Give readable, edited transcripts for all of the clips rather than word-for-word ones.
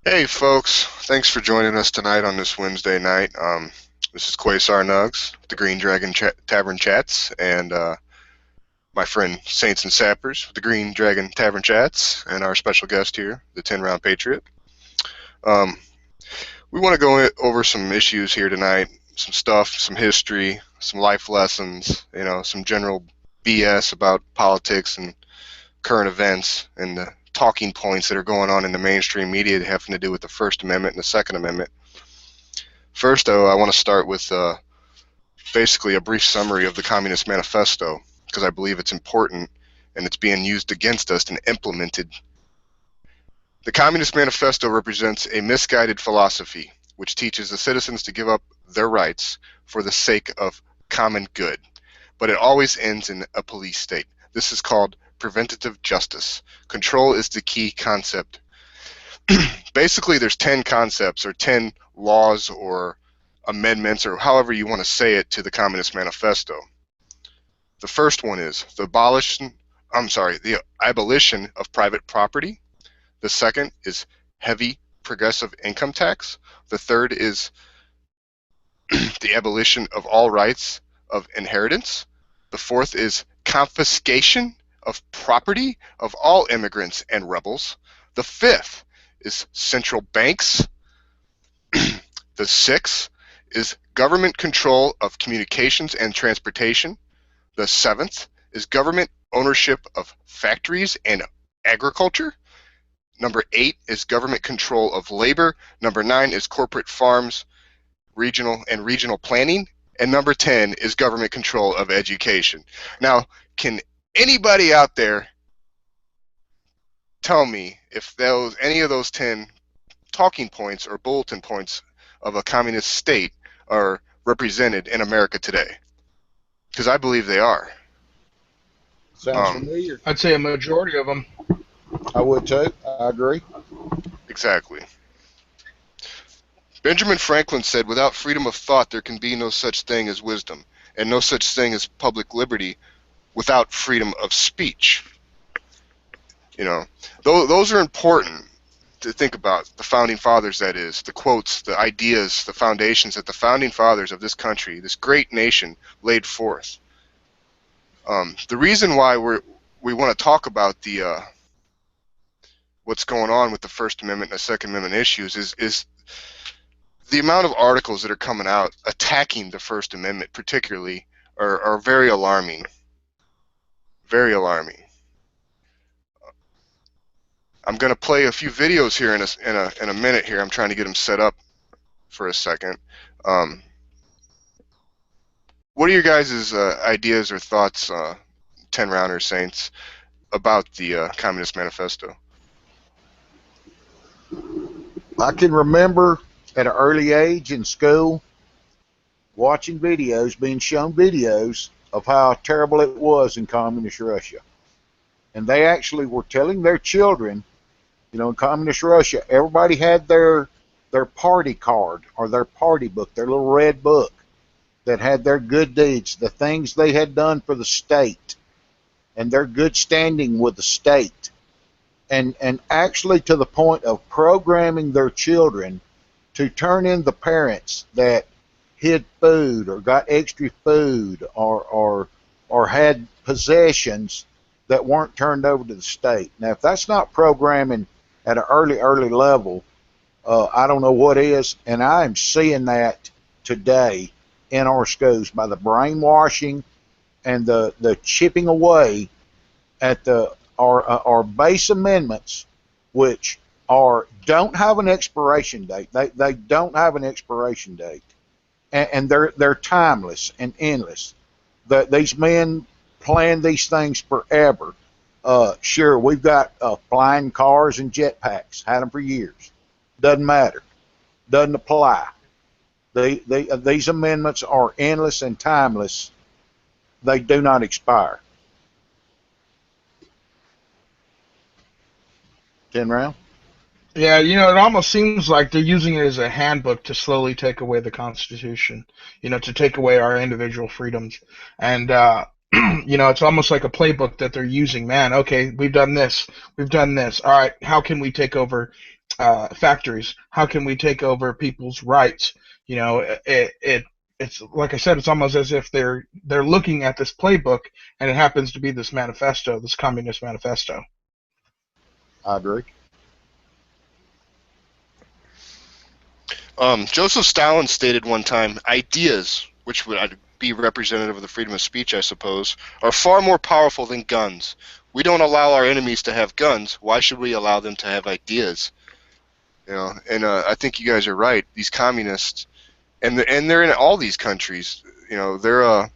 Hey folks, thanks for joining us tonight on this Wednesday night. This is Quasar Nugs, the GreenDragon Tavern Chats, and my friend Saints and Sappers, the GreenDragon Tavern Chats, and our special guest here, the 10-round Patriot. Um, we want to go over some issues here tonight, some stuff, some history, some life lessons, some general BS about politics and current events and the talking points that are going on in the mainstream media having to do with the First Amendment and the Second Amendment. First, though, I want to start with basically a brief summary of the Communist Manifesto because I believe it's important and it's being used against us and implemented. The Communist Manifesto represents a misguided philosophy which teaches the citizens to give up their rights for the sake of common good, but it always ends in a police state. This is called preventative justice. Control is the key concept. Basically, there's 10 concepts or 10 laws or amendments or however you want to say it to the Communist Manifesto. The first one is the abolition of private property. The second is heavy progressive income tax. The third is the abolition of all rights of inheritance. The fourth is confiscation of property of all immigrants and rebels. The fifth is central banks. The sixth is government control of communications and transportation. The seventh is government ownership of factories and agriculture. Number 8 is government control of labor. Number 9 is corporate farms, regional planning. And number 10 is government control of education. Now, can anybody out there tell me if any of those 10 talking points or bulletin points of a communist state are represented in America today? Because I believe they are. Sounds familiar. I'd say a majority of them. I would too. I agree. Exactly. Benjamin Franklin said, without freedom of thought, there can be no such thing as wisdom, and no such thing as public liberty without freedom of speech. Those are important to think about. The founding fathers, that is, the quotes, the ideas, the foundations that the founding fathers of this country, this great nation, laid forth. The reason why we want to talk about the what's going on with the First Amendment and the Second Amendment issues is the amount of articles that are coming out attacking the First Amendment particularly are very alarming. Very alarming. I'm going to play a few videos here in a minute here. I'm trying to get them set up for a second. What are your guys' ideas or thoughts, 10-rounder Saints, about the Communist Manifesto? I can remember at an early age in school watching videos, being shown videos of how terrible it was in communist Russia. And they actually were telling their children, in communist Russia, everybody had their party card or their party book, their little red book that had their good deeds, the things they had done for the state, and their good standing with the state. And actually to the point of programming their children to turn in the parents that hid food or got extra food or had possessions that weren't turned over to the state. Now, if that's not programming at an early level, I don't know what is, and I am seeing that today in our schools by the brainwashing and the chipping away at our base amendments, which don't have an expiration date. They don't have an expiration date, and they're timeless and endless. These men plan these things forever. Sure, we've got flying cars and jetpacks. Had them for years. Doesn't matter. Doesn't apply. These amendments are endless and timeless. They do not expire. 10 round? Yeah, it almost seems like they're using it as a handbook to slowly take away the Constitution, to take away our individual freedoms. And, it's almost like a playbook that they're using. Man, okay, we've done this. All right, how can we take over factories? How can we take over people's rights? You know, it's like I said, it's almost as if they're looking at this playbook, and it happens to be this manifesto, this communist manifesto. I agree. Joseph Stalin stated one time, ideas, which would be representative of the freedom of speech, I suppose, are far more powerful than guns. We don't allow our enemies to have guns. Why should we allow them to have ideas? You know, and I think you guys are right. These communists, and they're in all these countries. You know, they're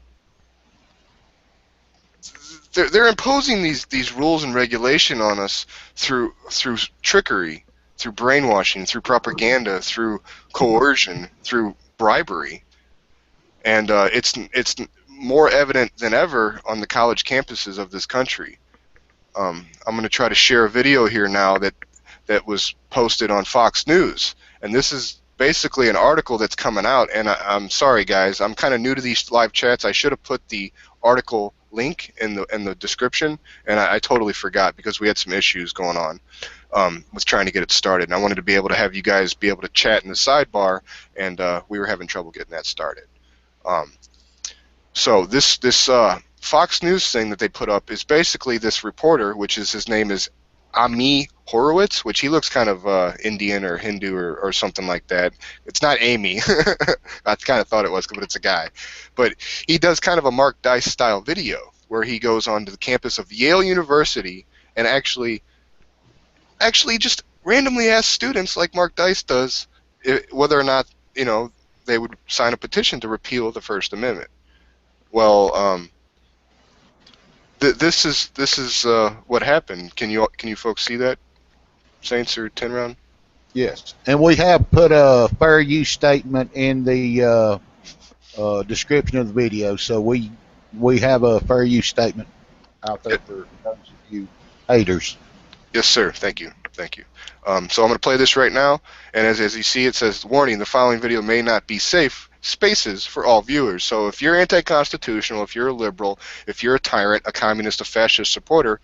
imposing these rules and regulation on us through trickery, through brainwashing, through propaganda, through coercion, through bribery, and it's more evident than ever on the college campuses of this country. I'm going to try to share a video here now that was posted on Fox News, and this is basically an article that's coming out. And I'm sorry, guys, I'm kind of new to these live chats. I should have put the article link in the description, and I totally forgot because we had some issues going on with trying to get it started, and I wanted to be able to have you guys be able to chat in the sidebar, and we were having trouble getting that started. So this Fox News thing that they put up is basically this reporter, which is his name is Ami Horowitz, which he looks kind of Indian or Hindu or something like that. It's not Amy. I kind of thought it was, but it's a guy. But he does kind of a Mark Dice style video where he goes onto the campus of Yale University and actually just randomly asks students, like Mark Dice does, whether or not, you know, they would sign a petition to repeal the First Amendment. Well, this is what happened. Can you folks see that, Saints or 10 round? Yes, and we have put a fair use statement in the description of the video, so we have a fair use statement out there for those of you haters. Yes, sir. Thank you. Thank you. So I'm going to play this right now, and as you see, it says, warning, the following video may not be safe spaces for all viewers. So if you're anti-constitutional, if you're a liberal, if you're a tyrant, a communist, a fascist supporter,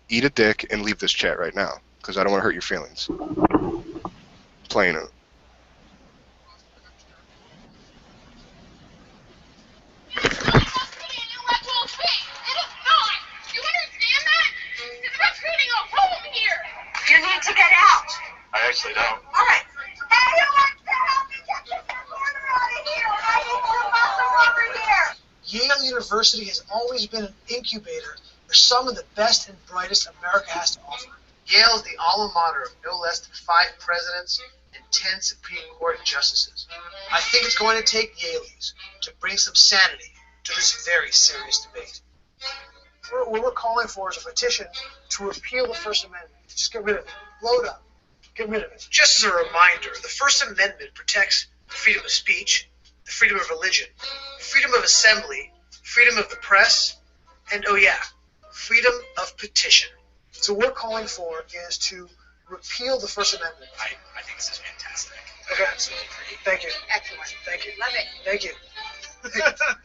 eat a dick and leave this chat right now, because I don't want to hurt your feelings. Playing it. You need to get out. I actually don't. All right. Hey, who wants to help me get this reporter out of here? I need more muscle over here. Yale University has always been an incubator for some of the best and brightest America has to offer. Yale is the alma mater of no less than 5 presidents and 10 Supreme Court justices. I think it's going to take Yaleys to bring some sanity to this very serious debate. What we're calling for is a petition to repeal the First Amendment. Just get rid of it. Blow it up. Get rid of it. Just as a reminder, the First Amendment protects the freedom of speech, the freedom of religion, freedom of assembly, freedom of the press, and, oh yeah, freedom of petition. So what we're calling for is to repeal the First Amendment. I think this is fantastic. Okay. Absolutely great. Thank you. Excellent. Thank you. Love it. Thank you.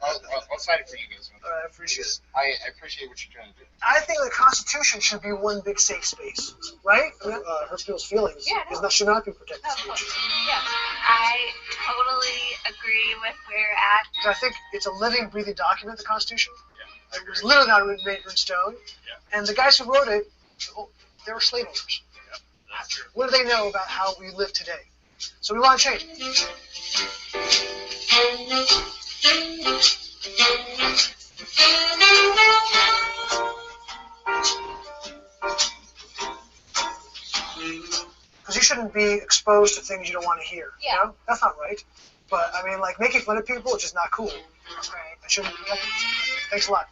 I'll sign it for you guys. I appreciate it. I appreciate what you're trying to do. I think the Constitution should be one big safe space, right? Hurts people's feelings. Yeah, no. That should not be protected Of speech. course. Yeah. I totally agree with where you're at. I think it's a living, breathing document, the Constitution. Yeah, I agree. It's literally not made in stone. Yeah. And the guys who wrote it, they were slave owners. Yeah, that's true. What do they know about how we live today? So we want to change. Because you shouldn't be exposed to things you don't want to hear. Yeah. You know? That's not right. But, I mean, like, making fun of people is just not cool. Right. I shouldn't. Thanks a lot.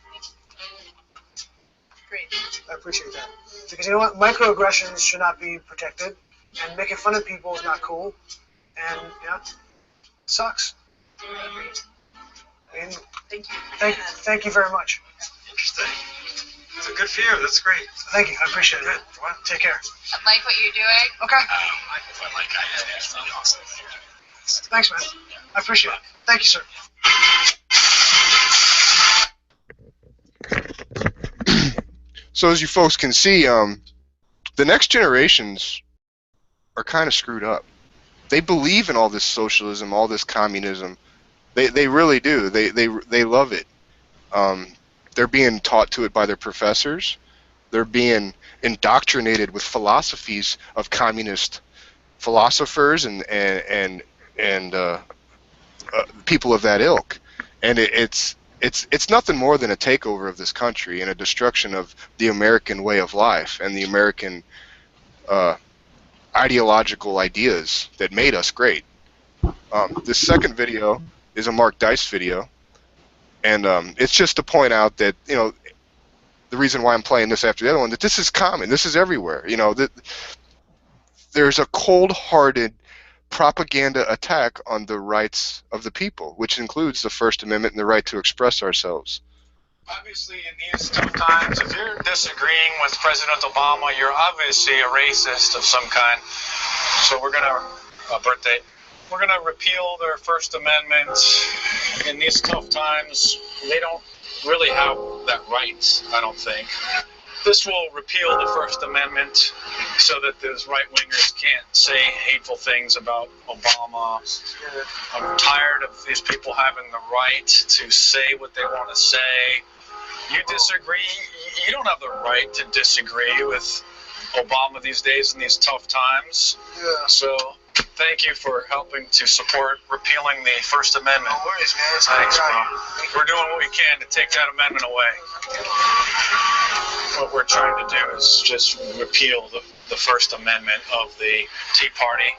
Great. I appreciate that. Because you know what? Microaggressions should not be protected. And making fun of people is not cool. And, you know, it sucks. I agree. I mean, Thank you. thank you very much. Interesting. It's a good fear. That's great. Thank you. I appreciate it. Good. Well, Take care. I like what you're doing. Okay. I like it's awesome. Thanks, man. I appreciate it. Thank you, sir. So as you folks can see, the next generations are kind of screwed up. They believe in all this socialism, all this communism. They really do. They love it. They're being taught to it by their professors. They're being indoctrinated with philosophies of communist philosophers and people of that ilk. And it's nothing more than a takeover of this country and a destruction of the American way of life and the American ideological ideas that made us great. This second video is a Mark Dice video, and it's just to point out that, you know, the reason why I'm playing this after the other one, that this is common, this is everywhere. You know, that there's a cold-hearted propaganda attack on the rights of the people, which includes the First Amendment and the right to express ourselves. Obviously, in these tough times, if you're disagreeing with President Obama, you're obviously a racist of some kind. So we're gonna we're gonna repeal their First Amendment. In these tough times, they don't really have that right, I don't think. This will repeal the First Amendment so that those right-wingers can't say hateful things about Obama. I'm tired of these people having the right to say what they want to say. You disagree, you don't have the right to disagree with Obama these days in these tough times. Yeah. So thank you for helping to support repealing the First Amendment. No worries, man. That's Thanks, all bro. right. We're doing what we can to take that amendment away. What we're trying to do is just repeal the First Amendment of the Tea Party.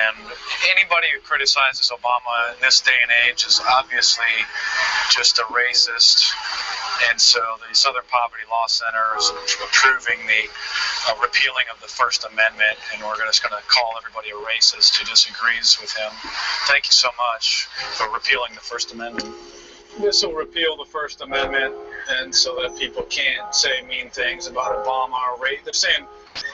And anybody who criticizes Obama in this day and age is obviously just a racist. And so the Southern Poverty Law Center is approving the repealing of the First Amendment, and we're just going to call everybody a racist who disagrees with him. Thank you so much for repealing the First Amendment. This will repeal the First Amendment, and so that people can't say mean things about Obama or race. They're saying,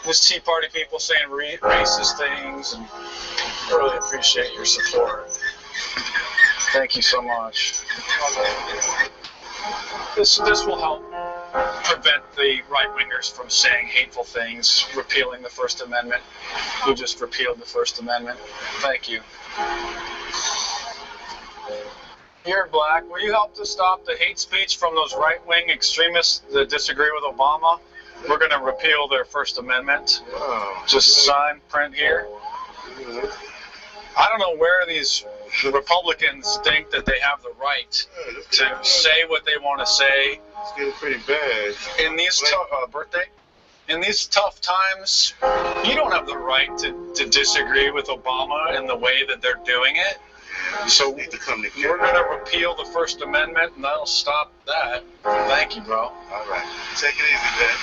this Tea Party people saying racist things, and I really appreciate your support. Thank you so much. This will help prevent the right-wingers from saying hateful things, repealing the First Amendment. We just repealed the First Amendment. Thank you. Here, Black, will you help to stop the hate speech from those right-wing extremists that disagree with Obama? We're going to repeal their First Amendment. Just sign, print here. I don't know where these Republicans think that they have the right to say what they want to say. It's getting pretty bad. In these in these tough times, you don't have the right to disagree with Obama in the way that they're doing it. So Need to come we're together. going to repeal the First Amendment, and that'll stop that. Thank you, bro. All right. Take it easy, man.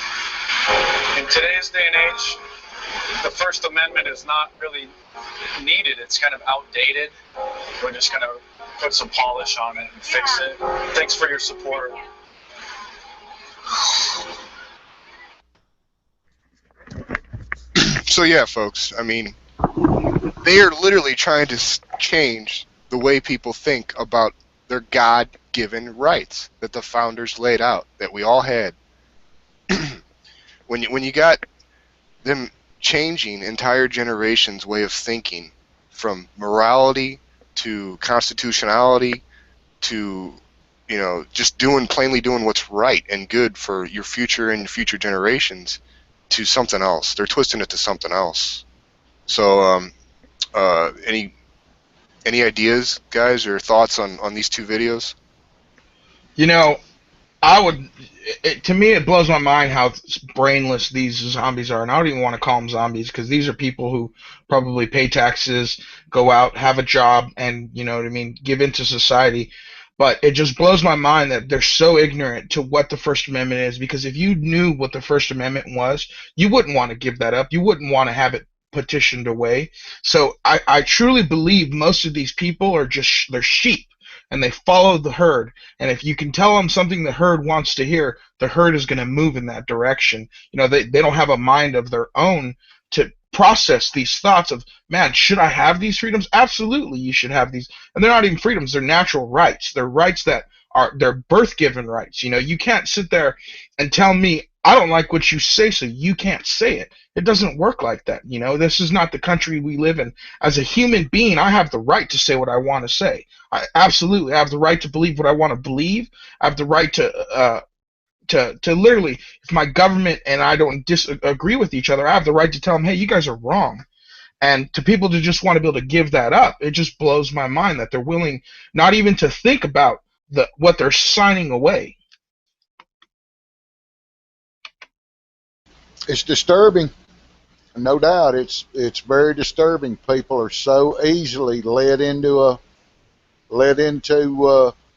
In today's day and age, the First Amendment is not really needed. It's kind of outdated. We're just going to put some polish on it and fix it. Thanks for your support. So yeah, folks, I mean, they are literally trying to change the way people think about their God-given rights that the founders laid out, that we all had. When you got them changing entire generations' way of thinking, from morality to constitutionality to, you know, just plainly doing what's right and good for your future and future generations, to something else. They're twisting it to something else. So, any ideas, guys, or thoughts on these two videos? You know, to me, it blows my mind how brainless these zombies are. And I don't even want to call them zombies, because these are people who probably pay taxes, go out, have a job, and, you know what I mean, give into society. But it just blows my mind that they're so ignorant to what the First Amendment is, because if you knew what the First Amendment was, you wouldn't want to give that up. You wouldn't want to have it petitioned away. So I truly believe most of these people are just, they're sheep, and they follow the herd. And if you can tell them something the herd wants to hear, the herd is going to move in that direction. You know, they don't have a mind of their own to process these thoughts of, man, should I have these freedoms? Absolutely, you should have these. And they're not even freedoms, they're natural rights. They're rights that are, they're birth-given rights. You know, you can't sit there and tell me I don't like what you say, so you can't say it. It doesn't work like that. This is not the country we live in. As a human being, I have the right to say what I want to say. I absolutely have the right to believe what I want to believe. I have the right to literally, if my government and I don't disagree with each other, I have the right to tell them, hey, you guys are wrong. And to people to just want to be able to give that up, it just blows my mind that they're willing not even to think about what they're signing away. It's disturbing, no doubt. It's very disturbing. People are so easily led into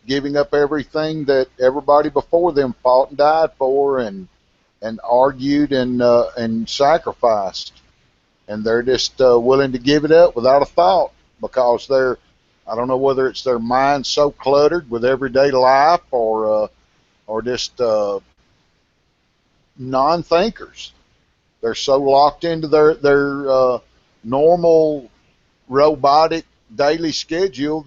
giving up everything that everybody before them fought and died for, and argued and sacrificed, and they're just willing to give it up without a thought because I don't know whether it's their mind so cluttered with everyday life or just non-thinkers. They're so locked into their normal robotic daily schedule,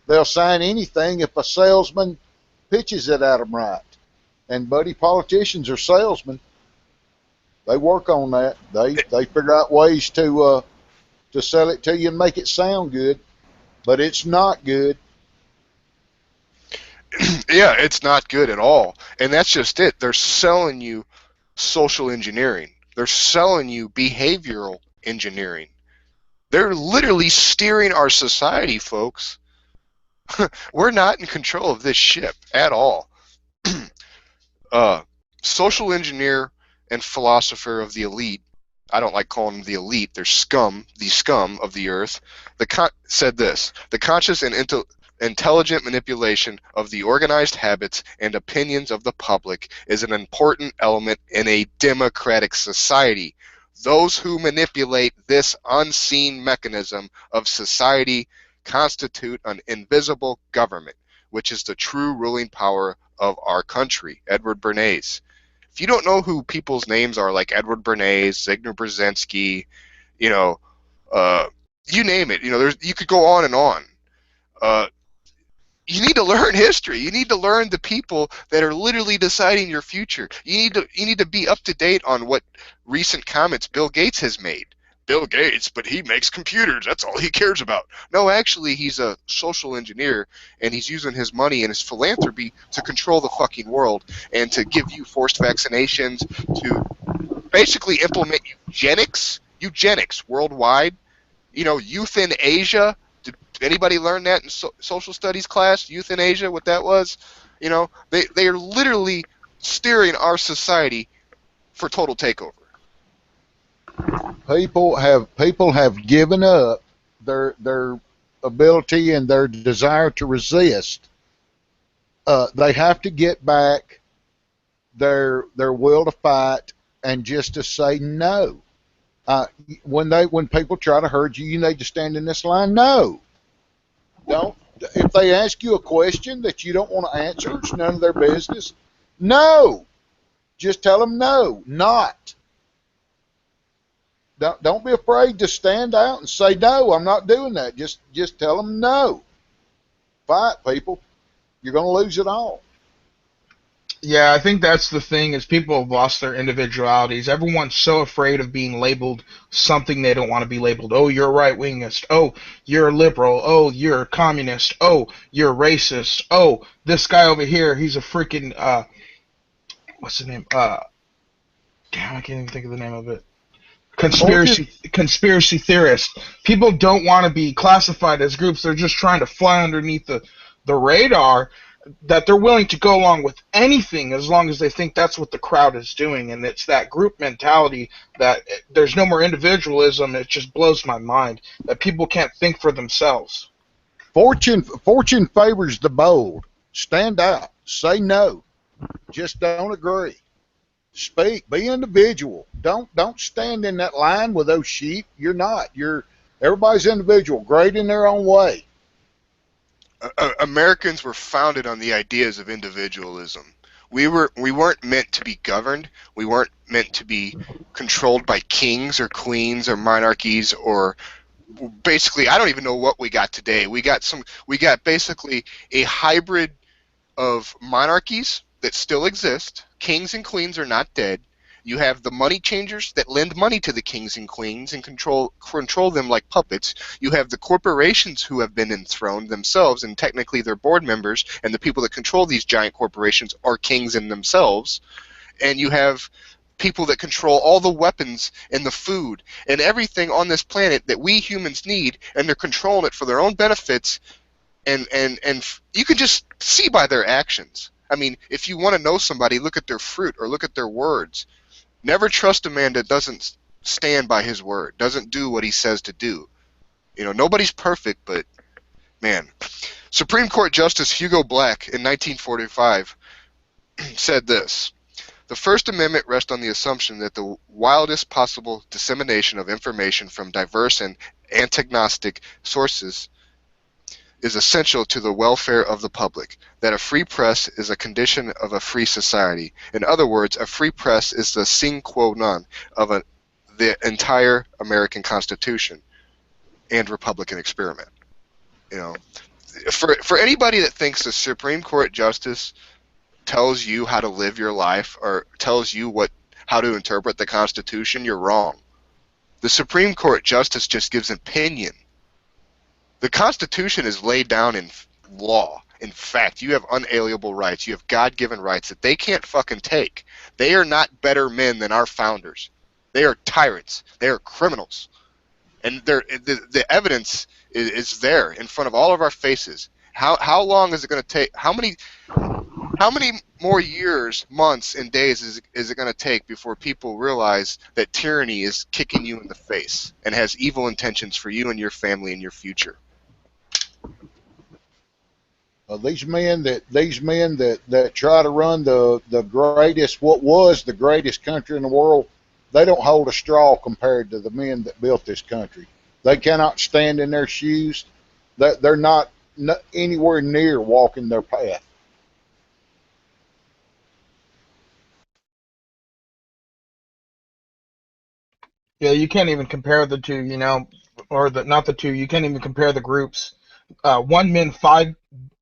they'll sign anything if a salesman pitches it at them right. And buddy, politicians are salesmen. They work on that. They figure out ways to sell it to you and make it sound good, but it's not good. Yeah, it's not good at all. And that's just it. They're selling you social engineering. They're selling you behavioral engineering. They're literally steering our society, folks. We're not in control of this ship at all. Social engineer and philosopher of the elite, I don't like calling them the elite, they're scum, the scum of the earth, said this: the conscious and intelligent manipulation of the organized habits and opinions of the public is an important element in a democratic society. Those who manipulate this unseen mechanism of society constitute an invisible government, which is the true ruling power of our country. Edward Bernays. If you don't know who people's names are, like Edward Bernays, Zygmunt Brzezinski, you name it. You could go on and on. You need to learn history. You need to learn the people that are literally deciding your future. You need to be up to date on what recent comments Bill Gates has made. Bill Gates, but he makes computers. That's all he cares about. No, actually, he's a social engineer, and he's using his money and his philanthropy to control the fucking world and to give you forced vaccinations, to basically implement eugenics worldwide. Euthanasia. Did anybody learn that in social studies class? Euthanasia, what that was? They are literally steering our society for total takeover. People have given up their ability and their desire to resist. They have to get back their will to fight and just to say no. When people try to hurt you, you need to stand in this line. No, don't. If they ask you a question that you don't want to answer, it's none of their business. No, just tell them no, not. Don't be afraid to stand out and say no. I'm not doing that. Just tell them no. Fight, people. You're going to lose it all. Yeah, I think that's the thing is people have lost their individualities. Everyone's so afraid of being labeled something they don't want to be labeled. Oh, you're a right-wingist. Oh, you're a liberal. Oh, you're a communist. Oh, you're a racist. Oh, this guy over here, he's a freaking, what's the name? Damn, I can't even think of the name of it. Conspiracy theorist. People don't want to be classified as groups. They're just trying to fly underneath the radar, that they're willing to go along with anything as long as they think that's what the crowd is doing. And it's that group mentality that there's no more individualism. It just blows my mind that people can't think for themselves. Fortune favors the bold. Stand out. Say no. Just don't agree. Speak. Be individual. Don't stand in that line with those sheep. You're not. Everybody's individual, great in their own way. Americans were founded on the ideas of individualism. We weren't meant to be governed. We weren't meant to be controlled by kings or queens or monarchies, or basically, I don't even know what we got today. We got basically a hybrid of monarchies that still exist. Kings and queens are not dead. You have the money changers that lend money to the kings and queens and control them like puppets. You have the corporations who have been enthroned themselves, and technically their board members and the people that control these giant corporations are kings in themselves. And you have people that control all the weapons and the food and everything on this planet that we humans need, and they're controlling it for their own benefits. And you can just see by their actions. I mean, if you want to know somebody, look at their fruit or look at their words. Never trust a man that doesn't stand by his word, doesn't do what he says to do. You know, nobody's perfect, but, man. Supreme Court Justice Hugo Black in 1945 said this: "The First Amendment rests on the assumption that the wildest possible dissemination of information from diverse and antagonistic sources is essential to the welfare of the public, that a free press is a condition of a free society. In other words, a free press is the sine qua non of the entire American Constitution and Republican experiment." You know, for anybody that thinks the Supreme Court Justice tells you how to live your life or tells you how to interpret the Constitution, you're wrong. The Supreme Court Justice just gives opinion. The Constitution is laid down in law. In fact, you have unalienable rights. You have God-given rights that they can't fucking take. They are not better men than our founders. They are tyrants. They are criminals. And the evidence is there in front of all of our faces. How long is it going to take? How many more years, months, and days is it going to take before people realize that tyranny is kicking you in the face and has evil intentions for you and your family and your future? These men that try to run the greatest, what was the greatest country in the world, they don't hold a straw compared to the men that built this country. They cannot stand in their shoes. They're not anywhere near walking their path. Yeah, you can't even compare the two, or not the two. You can't even compare the groups. One men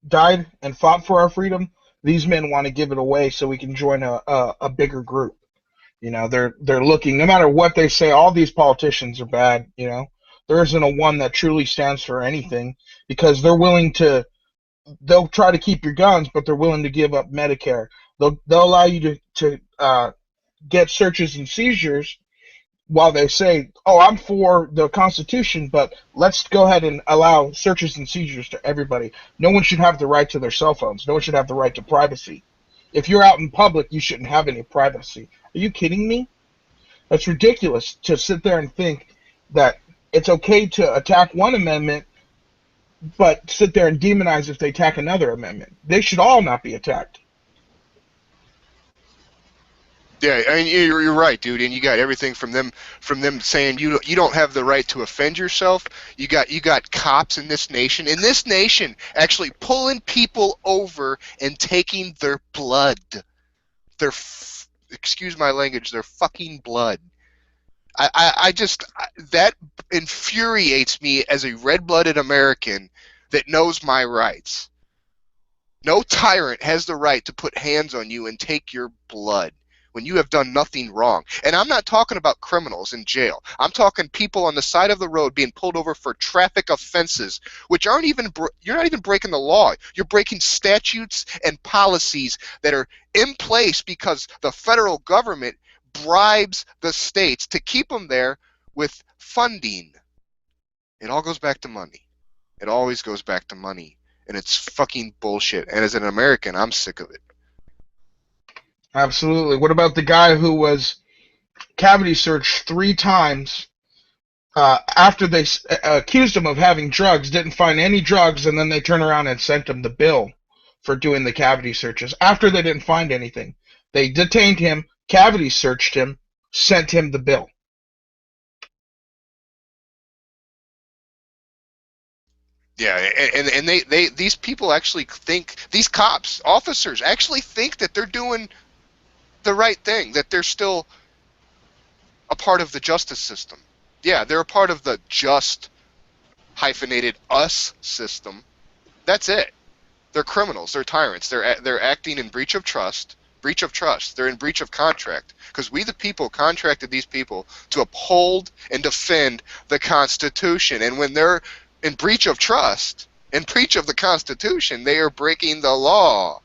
died and fought for our freedom. These men want to give it away so we can join a bigger group. They're looking, no matter what they say, all these politicians are bad. There isn't a one that truly stands for anything, because they'll try to keep your guns, but they're willing to give up Medicare. They'll allow you to get searches and seizures, while they say, "Oh, I'm for the Constitution, but let's go ahead and allow searches and seizures to everybody." No one should have the right to their cell phones. No one should have the right to privacy. If you're out in public, you shouldn't have any privacy. Are you kidding me? That's ridiculous to sit there and think that it's okay to attack one amendment, but sit there and demonize if they attack another amendment. They should all not be attacked. Yeah, I mean, you're right, dude. And you got everything from them saying you don't have the right to offend yourself. You got cops in this nation actually pulling people over and taking their blood, excuse my language, their fucking blood. That infuriates me as a red-blooded American that knows my rights. No tyrant has the right to put hands on you and take your blood when you have done nothing wrong. And I'm not talking about criminals in jail. I'm talking people on the side of the road being pulled over for traffic offenses, which you're not even breaking the law. You're breaking statutes and policies that are in place because the federal government bribes the states to keep them there with funding. It all goes back to money. It always goes back to money. And it's fucking bullshit. And as an American, I'm sick of it. Absolutely. What about the guy who was cavity searched 3 times after they accused him of having drugs, didn't find any drugs, and then they turn around and sent him the bill for doing the cavity searches after they didn't find anything? They detained him, cavity searched him, sent him the bill. Yeah, and these people actually think, these cops, officers actually think that they're doing the right thing, that they're still a part of the justice system. Yeah, they're a part of the just hyphenated us system. That's it. They're criminals. They're tyrants. They're acting in breach of trust. Breach of trust. They're in breach of contract because we, the people, contracted these people to uphold and defend the Constitution. And when they're in breach of trust, in breach of the Constitution, they are breaking the law.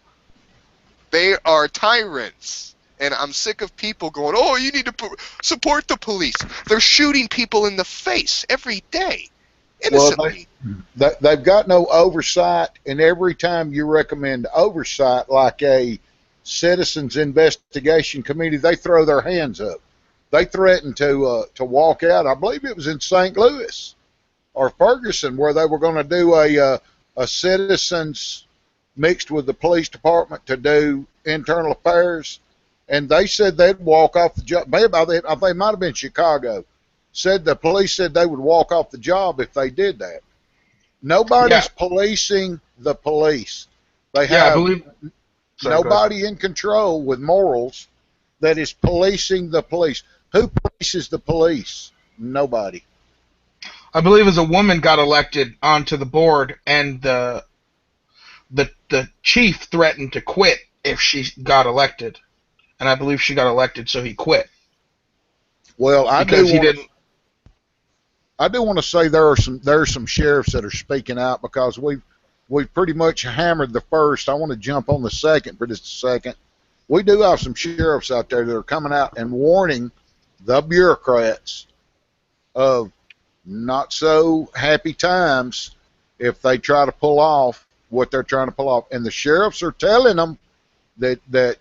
They are tyrants. And I'm sick of people going, oh, you need to support the police. They're shooting people in the face every day, innocently. Well, they've got no oversight, and every time you recommend oversight, like a citizens investigation committee, they throw their hands up. They threatened to walk out. I believe it was in St. Louis or Ferguson where they were going to do a citizens mixed with the police department to do internal affairs, and they said they'd walk off the job. Maybe I think it might have been Chicago. Said the police said they would walk off the job if they did that. Nobody's policing the police. They have nobody in control with morals that is policing the police. Who polices the police? Nobody. I believe as a woman got elected onto the board, and the chief threatened to quit if she got elected, and I believe she got elected, so he quit. Well, I because he do didn't. I do want to say there are some sheriffs that are speaking out because we've pretty much hammered the first. I want to jump on the second for just a second. We do have some sheriffs out there that are coming out and warning the bureaucrats of not so happy times if they try to pull off what they're trying to pull off. And the sheriffs are telling them that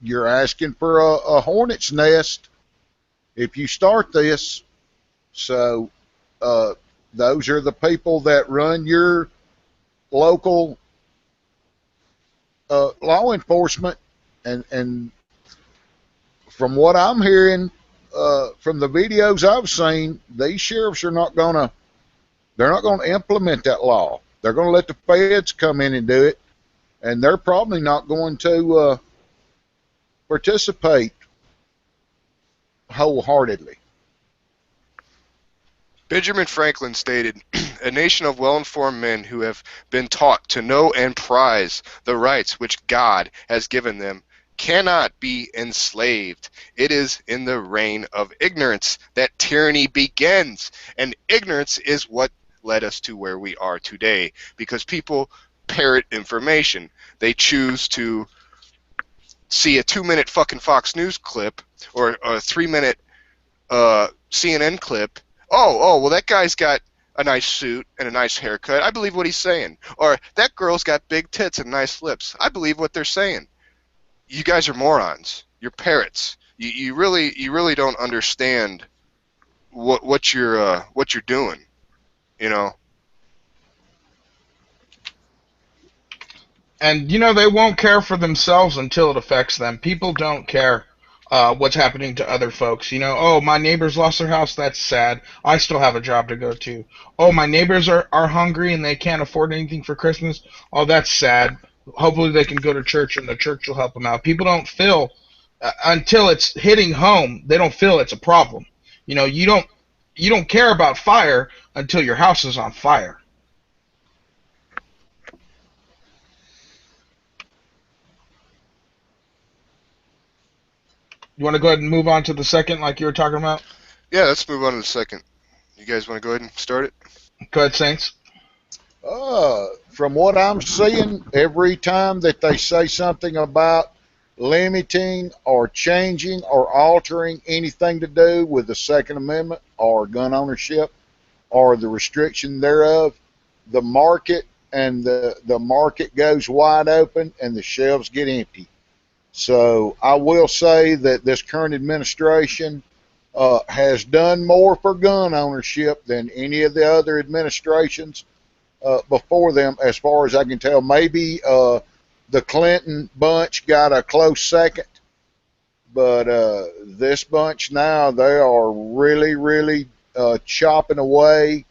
you're asking for a hornet's nest if you start this. So those are the people that run your local law enforcement, and from what I'm hearing from the videos I've seen, these sheriffs are not gonna implement that law. They're gonna let the feds come in and do it, and they're probably not going to participate wholeheartedly. Benjamin Franklin stated, "A nation of well-informed men who have been taught to know and prize the rights which God has given them cannot be enslaved. It is in the reign of ignorance that tyranny begins, and ignorance is what led us to where we are today, because people parrot information. They choose to see a 2-minute fucking Fox News clip or a 3-minute CNN clip. Oh, well, that guy's got a nice suit and a nice haircut. I believe what he's saying. Or that girl's got big tits and nice lips. I believe what they're saying. You guys are morons. You're parrots. You really don't understand what you're doing. You know. And they won't care for themselves until it affects them. People don't care what's happening to other folks. Oh, my neighbors lost their house. That's sad. I still have a job to go to. Oh, my neighbors are hungry and they can't afford anything for Christmas. Oh, that's sad. Hopefully they can go to church and the church will help them out. People don't feel until it's hitting home. They don't feel it's a problem. You don't care about fire until your house is on fire. You want to go ahead and move on to the second, like you were talking about? Yeah, let's move on to the second. You guys want to go ahead and start it? Go ahead, Saints. From what I'm seeing, every time that they say something about limiting or changing or altering anything to do with the Second Amendment or gun ownership or the restriction thereof, the market goes wide open and the shelves get empty. So I will say that this current administration has done more for gun ownership than any of the other administrations before them, as far as I can tell. Maybe the Clinton bunch got a close second, but this bunch now, they are really chopping away.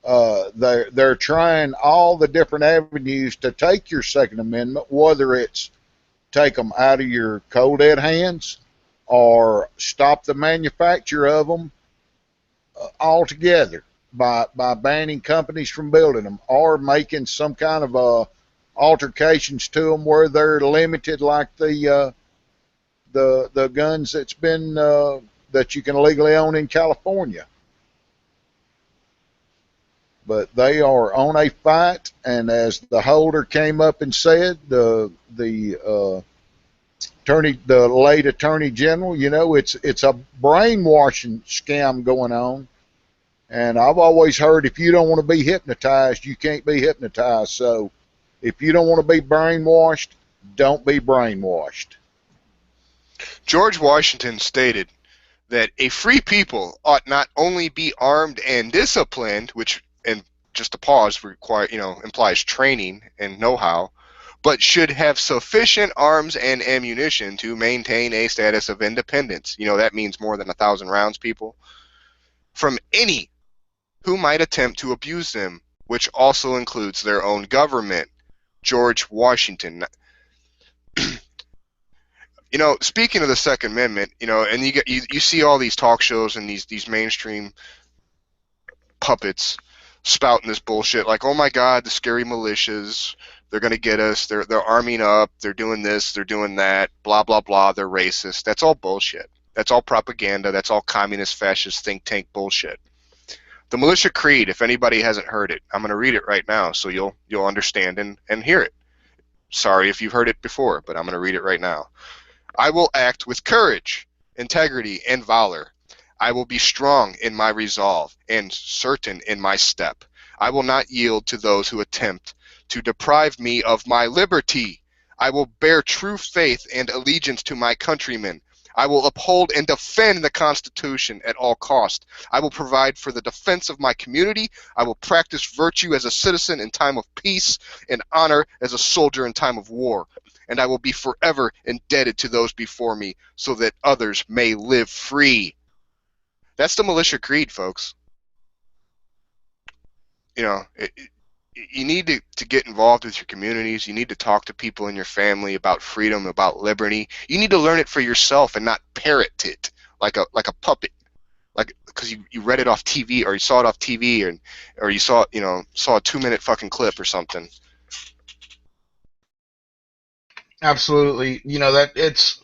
They're trying all the different avenues to take your Second Amendment, whether it's take them out of your cold dead hands or stop the manufacture of them altogether by banning companies from building them or making some kind of altercations to them where they're limited, like the guns that's been that you can legally own in California. But they are on a fight, and as the holder came up and said, the late attorney general, you know, it's a brainwashing scam going on. And I've always heard, if you don't want to be hypnotized, you can't be hypnotized. So if you don't want to be brainwashed, don't be brainwashed. George Washington stated that a free people ought not only be armed and disciplined, which, and just to pause, implies training and know-how, but should have sufficient arms and ammunition to maintain a status of independence. You know, that means more than 1,000 rounds, people. From any who might attempt to abuse them, which also includes their own government. George Washington. You know, speaking of the Second Amendment, you know, and you see all these talk shows and these mainstream puppets spouting this bullshit like, oh my God, the scary militias, they're gonna get us, they're arming up, they're doing this, they're doing that, blah blah blah, they're racist. That's all bullshit. That's all propaganda. That's all communist, fascist, think tank bullshit. The Militia Creed, if anybody hasn't heard it, I'm going to read it right now so you'll understand and hear it. Sorry if you've heard it before, but I'm going to read it right now. I will act with courage, integrity, and valor. I will be strong in my resolve and certain in my step. I will not yield to those who attempt to deprive me of my liberty. I will bear true faith and allegiance to my countrymen. I will uphold and defend the Constitution at all cost. I will provide for the defense of my community. I will practice virtue as a citizen in time of peace and honor as a soldier in time of war. And I will be forever indebted to those before me so that others may live free. That's the Militia Creed, folks. You know, you need to get involved with your communities. You need to talk to people in your family about freedom, about liberty. You need to learn it for yourself and not parrot it like a puppet, like because you read it off TV or you saw it off TV or you saw a 2-minute fucking clip or something. Absolutely. You know, that it's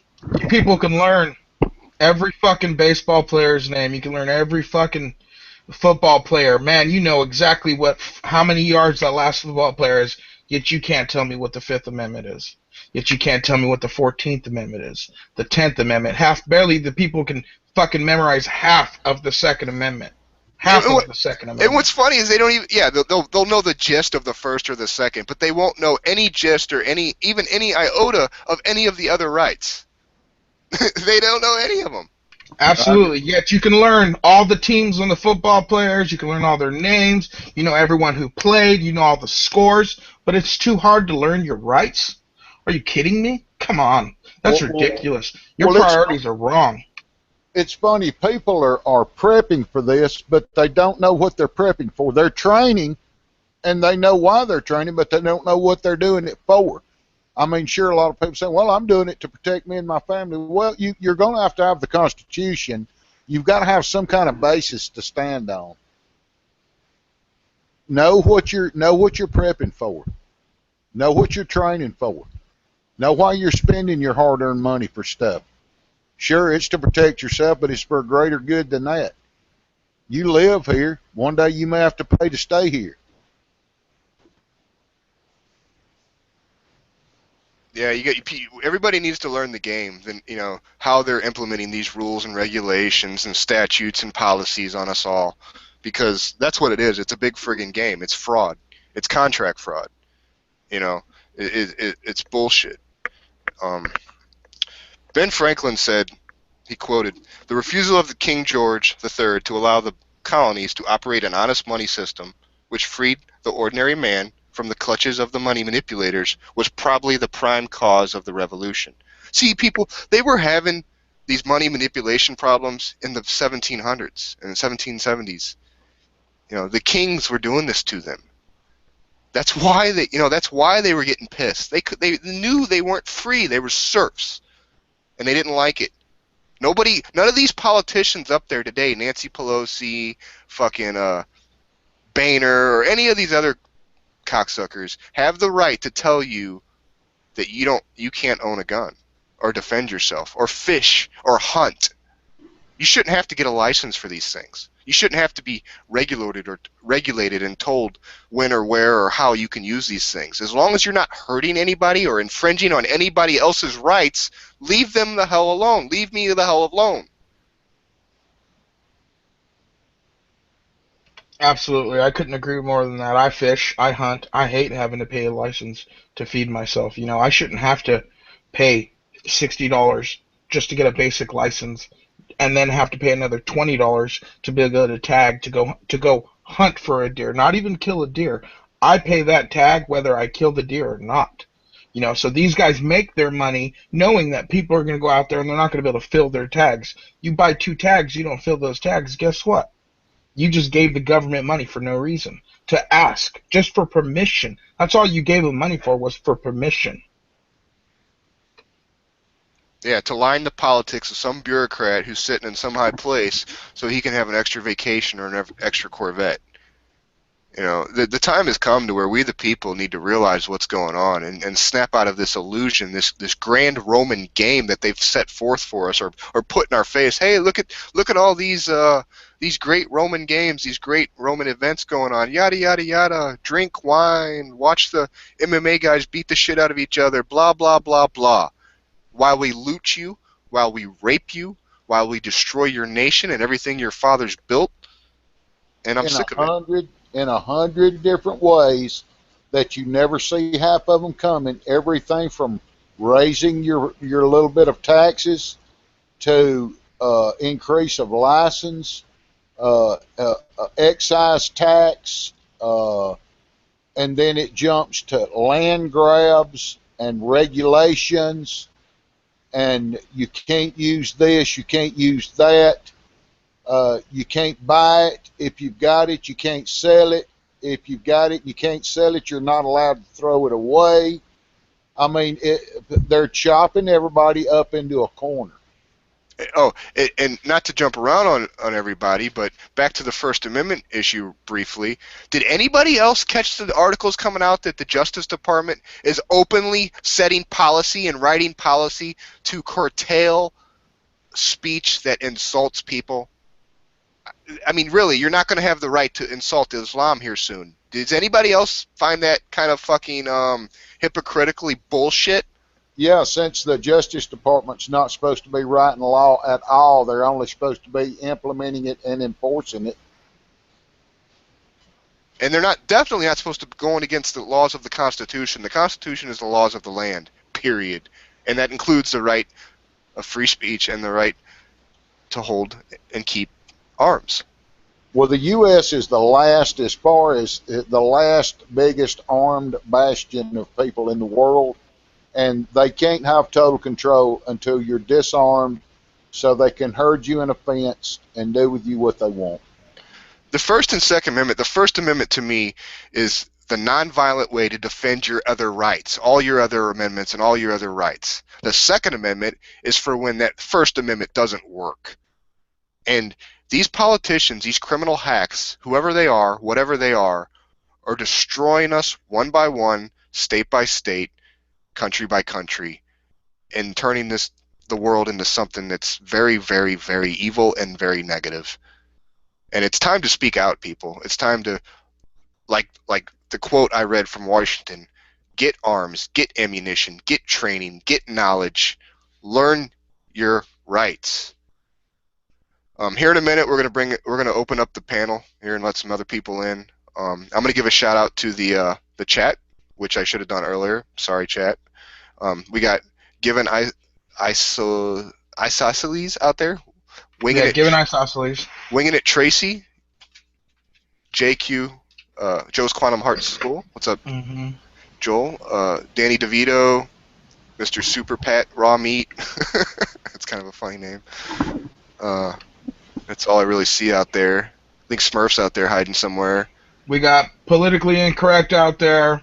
people can learn every fucking baseball player's name. You can learn every fucking football player. Man, you know exactly how many yards that last football player is, yet you can't tell me what the Fifth Amendment is. Yet you can't tell me what the 14th Amendment is. The 10th Amendment. Barely the people can fucking memorize half of the Second Amendment. Half of the Second Amendment. And what's funny is they don't even, they'll know the gist of the first or the second, but they won't know any gist or even any iota of any of the other rights. They don't know any of them. Absolutely. Yet you can learn all the teams on the football players. You can learn all their names. You know everyone who played. You know all the scores. But it's too hard to learn your rights? Are you kidding me? Come on. That's ridiculous. Your priorities are wrong. It's funny. People are prepping for this, but they don't know what they're prepping for. They're training, and they know why they're training, but they don't know what they're doing it for. I mean, sure, a lot of people say, well, I'm doing it to protect me and my family. Well, you're going to have the Constitution. You've got to have some kind of basis to stand on. Know what you're prepping for. Know what you're training for. Know why you're spending your hard-earned money for stuff. Sure, it's to protect yourself, but it's for a greater good than that. You live here. One day you may have to pay to stay here. Yeah, everybody needs to learn the game. Then how they're implementing these rules and regulations and statutes and policies on us all, because that's what it is. It's a big friggin' game. It's fraud. It's contract fraud. It's bullshit. Ben Franklin said, he quoted, "The refusal of the King George III to allow the colonies to operate an honest money system, which freed the ordinary man from the clutches of the money manipulators, was probably the prime cause of the revolution." See, people, they were having these money manipulation problems in the 1700s and the 1770s. The kings were doing this to them. That's why they were getting pissed. They knew they weren't free. They were serfs, and they didn't like it. None of these politicians up there today, Nancy Pelosi, fucking Boehner, or any of these other cocksuckers have the right to tell you that you can't own a gun or defend yourself or fish or hunt. You shouldn't have to get a license for these things. You shouldn't have to be regulated and told when or where or how you can use these things. As long as you're not hurting anybody or infringing on anybody else's rights, leave them the hell alone. Leave me the hell alone. Absolutely, I couldn't agree more than that. I fish, I hunt, I hate having to pay a license to feed myself. You know, I shouldn't have to pay $60 just to get a basic license, and then have to pay another $20 to be able to tag to go hunt for a deer, not even kill a deer. I pay that tag whether I kill the deer or not. You know, so these guys make their money knowing that people are going to go out there and they're not going to be able to fill their tags. You buy 2 tags, you don't fill those tags, guess what? You just gave the government money for no reason. To ask, just for permission. That's all you gave them money for, was for permission. Yeah, to line the politics of some bureaucrat who's sitting in some high place so he can have an extra vacation or an extra Corvette. You know, the time has come to where we the people need to realize what's going on and snap out of this illusion, this grand Roman game that they've set forth for us or put in our face. Hey, look at all these great Roman games, these great Roman events going on, yada yada yada. Drink wine, watch the MMA guys beat the shit out of each other, blah blah blah blah. While we loot you, while we rape you, while we destroy your nation and everything your fathers built, and I'm sick of it. In 100 different ways that you never see half of them coming. Everything from raising your little bit of taxes to increase of license, excise tax, and then it jumps to land grabs and regulations, and you can't use this, you can't use that. You can't buy it. If you've got it, you can't sell it. If you've got it, you can't sell it. You're not allowed to throw it away. I mean, they're chopping everybody up into a corner. Oh, and not to jump around on everybody, but back to the First Amendment issue briefly. Did anybody else catch the articles coming out that the Justice Department is openly setting policy and writing policy to curtail speech that insults people? I mean, really, you're not going to have the right to insult Islam here soon. Does anybody else find that kind of fucking hypocritically bullshit? Yeah, since the Justice Department's not supposed to be writing law at all, they're only supposed to be implementing it and enforcing it. And they're definitely not supposed to be going against the laws of the Constitution. The Constitution is the laws of the land, period. And that includes the right of free speech and the right to hold and keep arms. Well, the U.S. is the last, as far as the last biggest armed bastion of people in the world, and they can't have total control until you're disarmed so they can herd you in a fence and do with you what they want. The First and Second Amendment, the First Amendment to me is the nonviolent way to defend your other rights, all your other amendments and all your other rights. The Second Amendment is for when that First Amendment doesn't work. And these politicians, these criminal hacks, whoever they are, whatever they are destroying us one by one, state by state, country by country, and turning the world into something that's very, very, very evil and very negative. And it's time to speak out, people. It's time to, like the quote I read from Washington, get arms, get ammunition, get training, get knowledge, learn your rights. Here in a minute, we're gonna open up the panel here and let some other people in. I'm gonna give a shout out to the chat, which I should have done earlier. Sorry, chat. We got Given Isosceles out there. Given Isosceles. Winging It Tracy. JQ, Joe's Quantum Heart School. What's up, Joel? Danny DeVito, Mr. Super Pat Raw Meat. That's kind of a funny name. That's all I really see out there. I think Smurf's out there hiding somewhere. We got Politically Incorrect out there.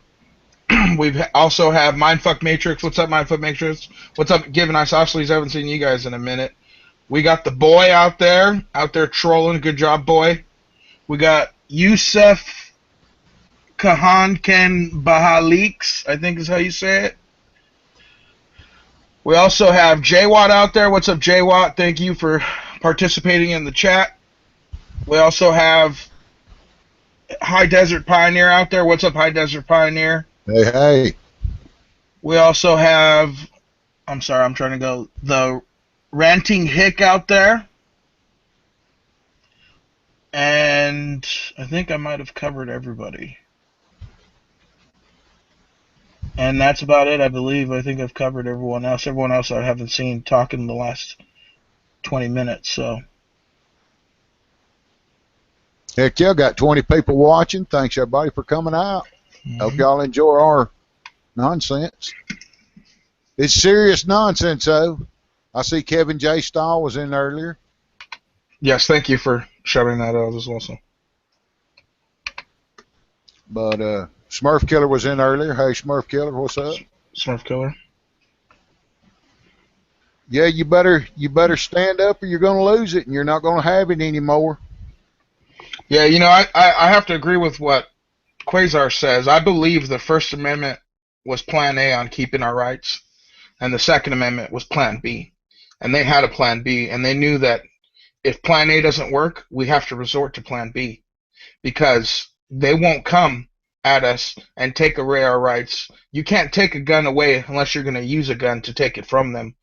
We also have Mindfuck Matrix. What's up, Mindfuck Matrix? What's up, Given Isosceles? I haven't seen you guys in a minute. We got the boy out there trolling. Good job, boy. We got Yusef Kahan Ken Bahaliks, I think is how you say it. We also have J-Watt out there. What's up, J-Watt? Thank you for participating in the chat. We also have High Desert Pioneer out there. What's up, High Desert Pioneer? Hey, hey. We also have, I'm sorry, I'm trying to go, the Ranting Hick out there. And I think I might have covered everybody. And that's about it, I believe. I think I've covered everyone else. Everyone else I haven't seen talking in the last 20 minutes, so. Heck yeah, got 20 people watching. Thanks, everybody, for coming out. Hope y'all enjoy our nonsense. It's serious nonsense, though. I see Kevin J. Stahl was in earlier. Yes, thank you for shouting that out as well. So. But Smurf Killer was in earlier. Hey, Smurf Killer, what's up? Smurf Killer. Yeah, you better stand up or you're going to lose it, and you're not going to have it anymore. Yeah, you know, I have to agree with what Quasar says. I believe the First Amendment was Plan A on keeping our rights, and the Second Amendment was Plan B. And they had a Plan B, and they knew that if Plan A doesn't work, we have to resort to Plan B, because they won't come at us and take away our rights. You can't take a gun away unless you're going to use a gun to take it from them.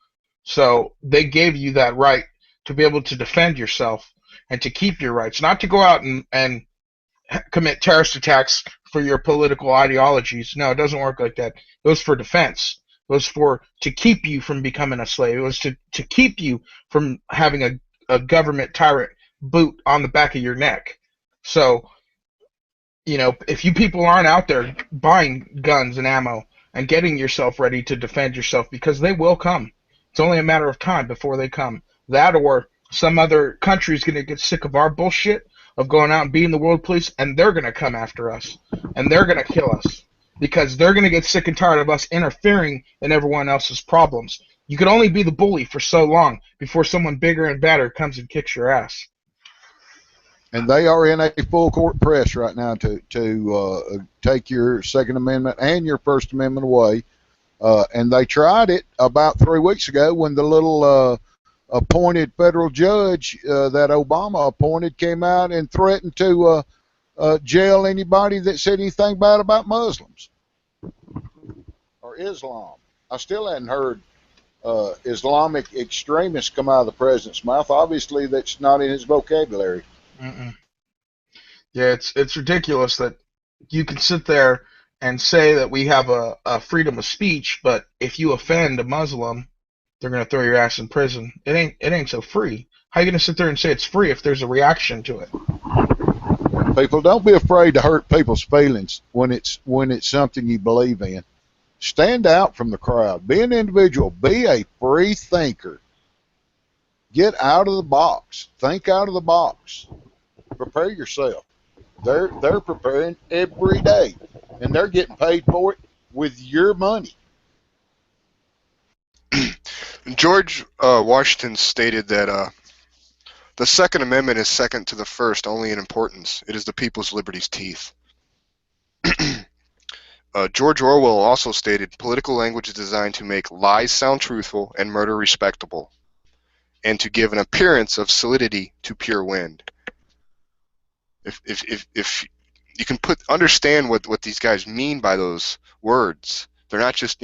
So they gave you that right to be able to defend yourself and to keep your rights, not to go out and commit terrorist attacks for your political ideologies. No, it doesn't work like that. It was for defense. It was to keep you from becoming a slave. It was to keep you from having a government tyrant boot on the back of your neck. So, you know, if you people aren't out there buying guns and ammo and getting yourself ready to defend yourself, because they will come. It's only a matter of time before they come. That or some other country is going to get sick of our bullshit of going out and being the world police, and they're going to come after us, and they're going to kill us, because they're going to get sick and tired of us interfering in everyone else's problems. You can only be the bully for so long before someone bigger and better comes and kicks your ass. And they are in a full court press right now to take your Second Amendment and your First Amendment away. And they tried it about 3 weeks ago when the little appointed federal judge that Obama appointed came out and threatened to jail anybody that said anything bad about Muslims or Islam. I still hadn't heard Islamic extremists come out of the president's mouth. Obviously, that's not in his vocabulary. Yeah, it's ridiculous that you can sit there and say that we have a freedom of speech, but if you offend a Muslim, they're gonna throw your ass in prison. It ain't so free. How are you gonna sit there and say it's free if there's a reaction to it? People, don't be afraid to hurt people's feelings when it's something you believe in. Stand out from the crowd. Be an individual. Be a free thinker. Get out of the box. Think out of the box. Prepare yourself. They're preparing every day, and they're getting paid for it with your money. George Washington stated that the Second Amendment is second to the First only in importance. It is the people's liberty's teeth. George Orwell also stated, political language is designed to make lies sound truthful and murder respectable, and to give an appearance of solidity to pure wind. If you can understand what these guys mean by those words, they're not just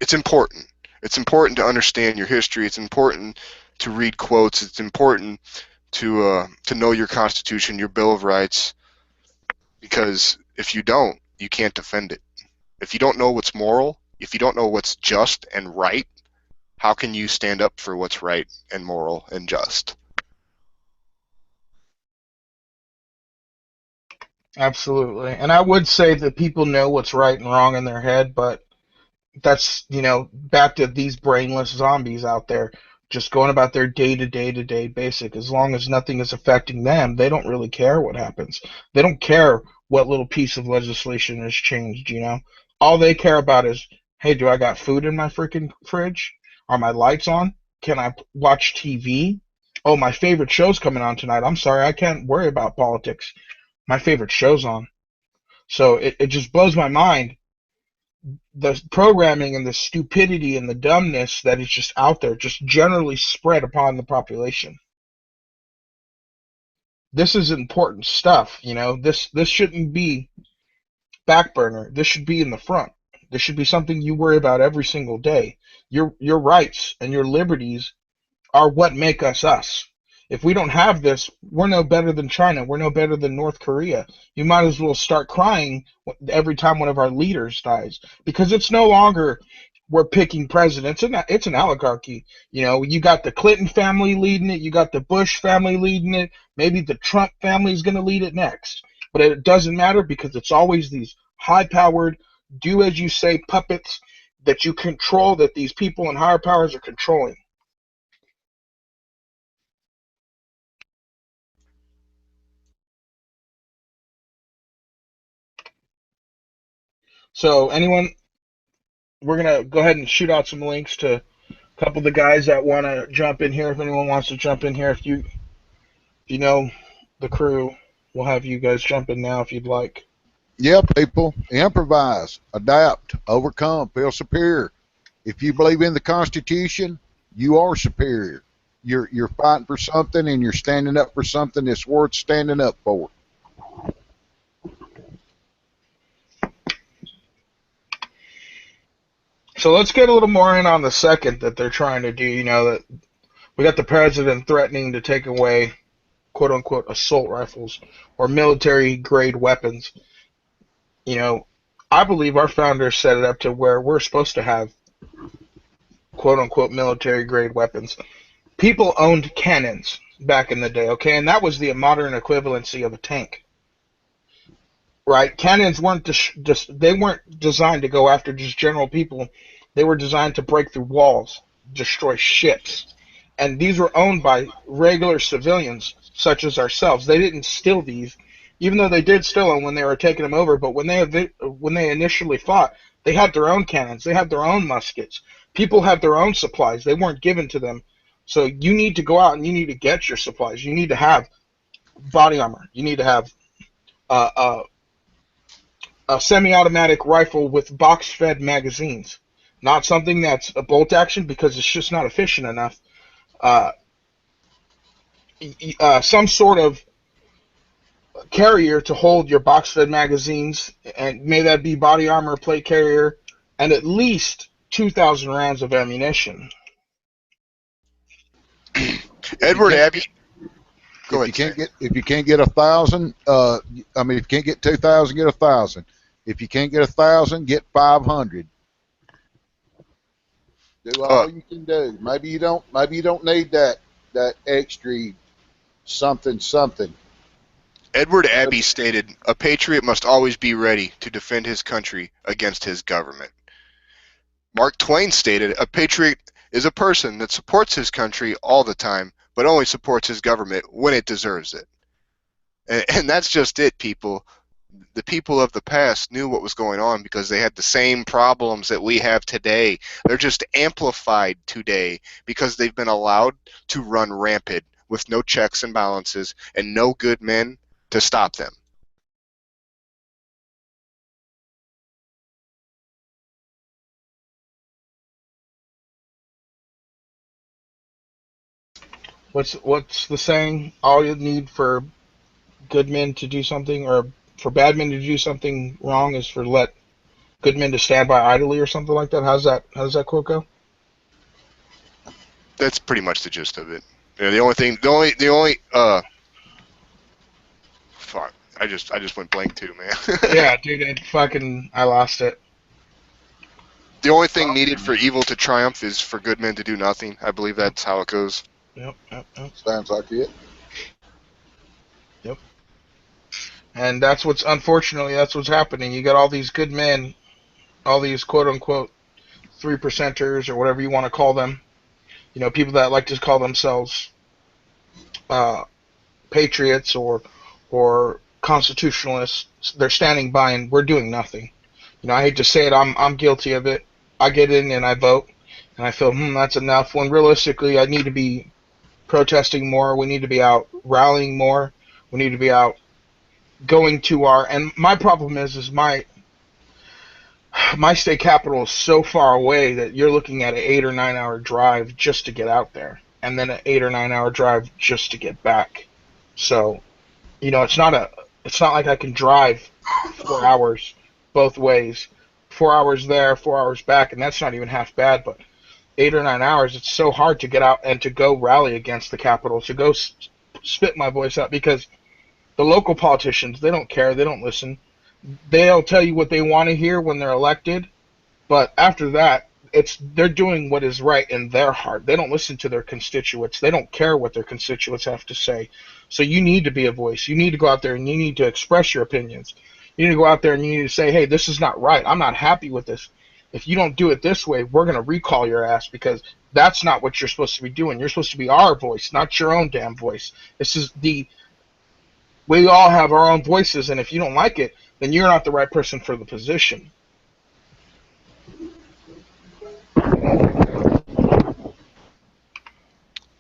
it's important. It's important to understand your history. It's important to read quotes. It's important to know your Constitution, your Bill of Rights, because if you don't, you can't defend it. If you don't know what's moral, if you don't know what's just and right, how can you stand up for what's right and moral and just? Absolutely. And I would say that people know what's right and wrong in their head, but that's, back to these brainless zombies out there just going about their day-to-day basic. As long as nothing is affecting them, they don't really care what happens. They don't care what little piece of legislation is changed, All they care about is, hey, do I got food in my freaking fridge? Are my lights on? Can I watch TV? Oh, my favorite show's coming on tonight. I'm sorry, I can't worry about politics. my favorite shows on. So it just blows my mind, the programming and the stupidity and the dumbness that is just out there, just generally spread upon the population. This is important stuff, you know. This shouldn't be back burner. This should be in the front. This should be something you worry about every single day. Your rights and your liberties are what make us us. If we don't have this, we're no better than China. We're no better than North Korea. You might as well start crying every time one of our leaders dies, because it's no longer we're picking presidents. It's an oligarchy. You know, you got the Clinton family leading it. You got the Bush family leading it. Maybe the Trump family is going to lead it next. But it doesn't matter, because it's always these high-powered, do-as-you-say puppets that you control, that these people in higher powers are controlling. So anyone, we're going to go ahead and shoot out some links to a couple of the guys that want to jump in here. If anyone wants to jump in here, if you know the crew, we'll have you guys jump in now if you'd like. Yeah, people, improvise, adapt, overcome, feel superior. If you believe in the Constitution, you are superior. You're fighting for something, and you're standing up for something that's worth standing up for. So let's get a little more in on the second that they're trying to do. You know, that we got the president threatening to take away, quote unquote, assault rifles or military grade weapons. You know, I believe our founders set it up to where we're supposed to have, quote unquote, military grade weapons. People owned cannons back in the day, okay, and that was the modern equivalency of a tank. Right? Cannons weren't they weren't designed to go after just general people. They were designed to break through walls, destroy ships. And these were owned by regular civilians such as ourselves. They didn't steal these, even though they did steal them when they were taking them over. But when they initially fought, they had their own cannons. They had their own muskets. People had their own supplies. They weren't given to them. So you need to go out and you need to get your supplies. You need to have body armor. You need to have a semi-automatic rifle with box-fed magazines. Not something that's a bolt action, because it's just not efficient enough. Some sort of carrier to hold your box-fed magazines, and may that be body armor, plate carrier, and at least 2,000 rounds of ammunition. Edward Abbey. Go If ahead. you can't get 1,000, if you can't get 2,000, get 1,000. If you can't get 1,000, get 500. Do all you can do. Maybe you don't need that extra something. Edward Abbey stated, "A patriot must always be ready to defend his country against his government." Mark Twain stated, "A patriot is a person that supports his country all the time, but only supports his government when it deserves it." And that's just it, people. The people of the past knew what was going on because they had the same problems that we have today. They're just amplified today because they've been allowed to run rampant with no checks and balances and no good men to stop them. What's the saying? All you need for good men to do something, or for bad men to do something wrong, is for let good men to stand by idly, or something like that. How does that quote go? That's pretty much the gist of it. Yeah, fuck, I just went blank too, man. Yeah, dude, I lost it. The only thing needed for evil to triumph is for good men to do nothing. I believe that's how it goes. Yep. Sounds like it. Yep. And that's what's happening. You got all these good men, all these quote unquote 3%ers or whatever you want to call them. You know, people that like to call themselves patriots or constitutionalists. They're standing by and we're doing nothing. You know, I hate to say it, I'm guilty of it. I get in and I vote, and I feel, that's enough. When realistically, I need to be protesting more. We need to be out rallying more. We need to be out going to our, and my problem is my state capital is so far away that you're looking at an 8 or 9 hour drive just to get out there, and then an 8 or 9 hour drive just to get back. So, it's not like I can drive 4 hours both ways, 4 hours there, 4 hours back, and that's not even half bad. But 8 or 9 hours, it's so hard to get out and to go rally against the Capitol, to go spit my voice out, because the local politicians, they don't care, they don't listen. They'll tell you what they want to hear when they're elected, but after that, they're doing what is right in their heart. They don't listen to their constituents. They don't care what their constituents have to say. So you need to be a voice. You need to go out there and you need to express your opinions. You need to go out there and you need to say, hey, this is not right. I'm not happy with this. If you don't do it this way, we're going to recall your ass, because that's not what you're supposed to be doing. You're supposed to be our voice, not your own damn voice. We all have our own voices, and if you don't like it, then you're not the right person for the position.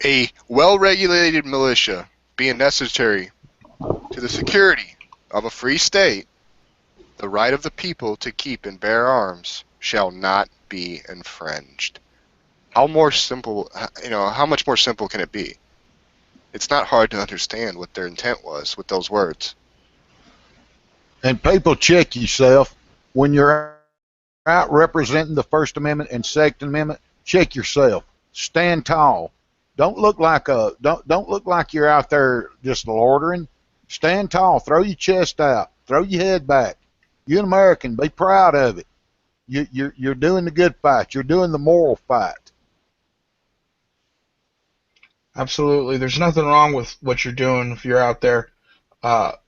A well-regulated militia being necessary to the security of a free state, the right of the people to keep and bear arms shall not be infringed. How much more simple can it be? It's not hard to understand what their intent was with those words. And people, check yourself when you're out representing the First Amendment and Second Amendment. Check yourself. Stand tall. Don't look like you're out there just loitering. Stand tall. Throw your chest out. Throw your head back. You're an American. Be proud of it. You're doing the good fight. You're doing the moral fight. Absolutely. There's nothing wrong with what you're doing if you're out there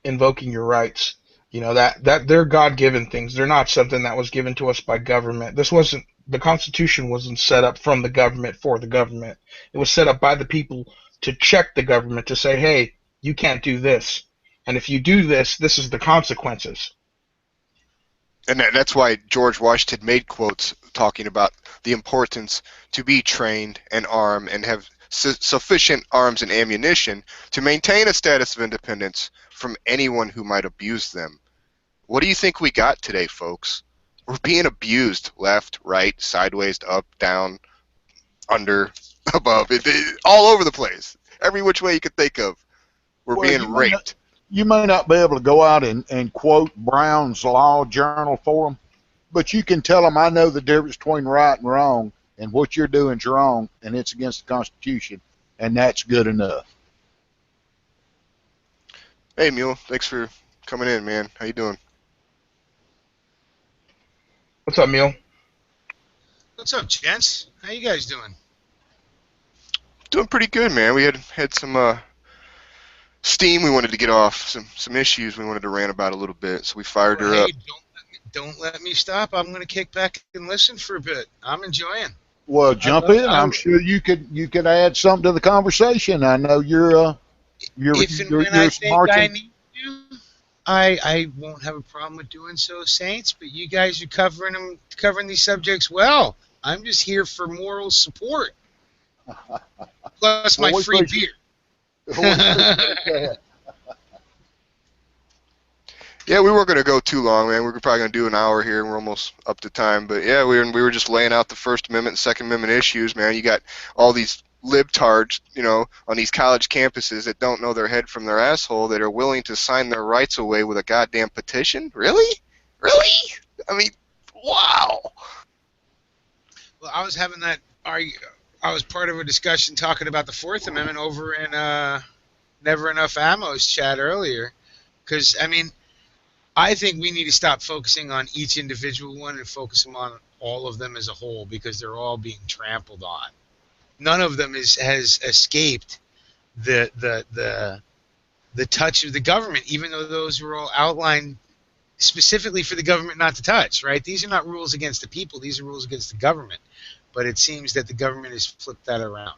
invoking your rights. That they're God-given things. They're not something that was given to us by government. The Constitution wasn't set up from the government for the government. It was set up by the people to check the government, to say, hey, you can't do this. And if you do this, this is the consequences. And that's why George Washington made quotes talking about the importance to be trained and armed and have sufficient arms and ammunition to maintain a status of independence from anyone who might abuse them. What do you think we got today, folks? We're being abused left, right, sideways, up, down, under, above, all over the place. Every which way you could think of. We're being raped. You may not be able to go out and quote Brown's Law Journal for them, but you can tell them, I know the difference between right and wrong, and what you're doing is wrong, and it's against the Constitution, and that's good enough. Hey, Mule, thanks for coming in, man. How you doing? What's up, Mule? What's up, gents? How you guys doing? Doing pretty good, man. We had some steam we wanted to get off, some issues we wanted to rant about a little bit, so we fired her up. Don't let me stop. I'm going to kick back and listen for a bit. I'm enjoying. Well, jump in. I'm sure you could add something to the conversation. I know you're if and when I think I need to, I won't have a problem with doing so, Saints. But you guys are covering these subjects well. I'm just here for moral support, plus my free beer. Yeah, we weren't going to go too long, man. We were probably going to do an hour here, and we're almost up to time. But yeah, we were just laying out the First Amendment and Second Amendment issues, man. You got all these libtards, on these college campuses that don't know their head from their asshole, that are willing to sign their rights away with a goddamn petition. Really? I mean, wow. Well, I was having that I was part of a discussion talking about the Fourth Amendment over in Never Enough Ammo's chat earlier, because I think we need to stop focusing on each individual one and focus on all of them as a whole, because they're all being trampled on. None of them has escaped the touch of the government, even though those were all outlined specifically for the government not to touch, right? These are not rules against the people. These are rules against the government. But it seems that the government has flipped that around.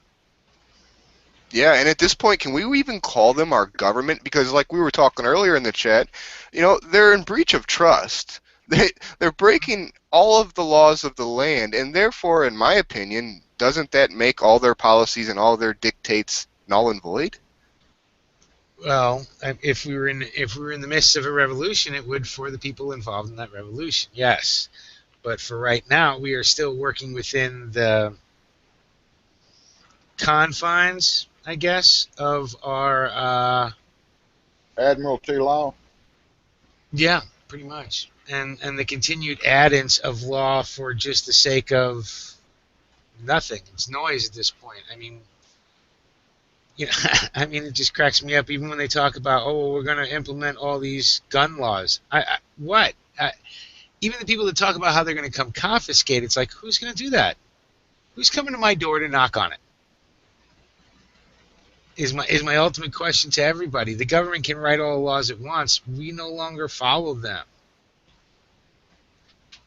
Yeah, and at this point, can we even call them our government? Because like we were talking earlier in the chat, they're in breach of trust. They're breaking all of the laws of the land, and therefore, in my opinion, doesn't that make all their policies and all their dictates null and void? Well, if we were in the midst of a revolution, it would for the people involved in that revolution. Yes, but for right now, we are still working within the confines, I guess, of our Admiralty law. yeah, pretty much, and the continued addance of law for just the sake of nothing. It's noise at this point. I mean, you know, I mean, it just cracks me up. Even when they talk about, oh, well, we're going to implement all these gun laws. What? Even the people that talk about how they're going to come confiscate, it's like, who's going to do that? Who's coming to my door to knock on it? Is my ultimate question to everybody. The government can write all the laws it wants. We no longer follow them.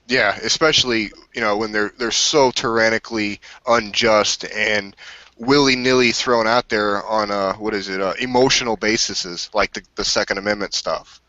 Yeah, especially when they're so tyrannically unjust and willy-nilly thrown out there on emotional bases like the Second Amendment stuff.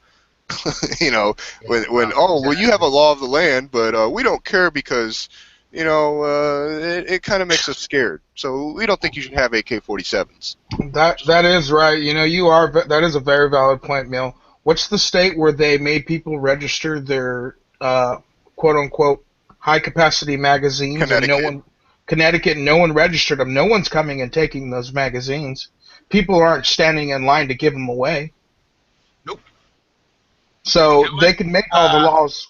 When you have a law of the land, but we don't care because it kind of makes us scared. So we don't think you should have AK-47s. That is right. That is a very valid point, Mill. What's the state where they made people register their quote unquote high capacity magazines? Connecticut. Connecticut, no one registered them. No one's coming and taking those magazines. People aren't standing in line to give them away. Nope. So they can make all the laws.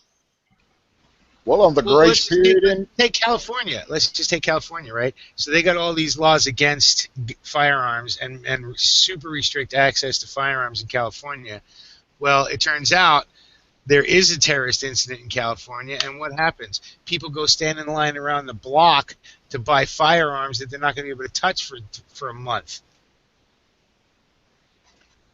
Well, on the grace period take California. Let's just take California, right? So they got all these laws against firearms and super restrict access to firearms in California. Well, it turns out there is a terrorist incident in California, and what happens? People go stand in line around the block to buy firearms that they're not going to be able to touch for a month.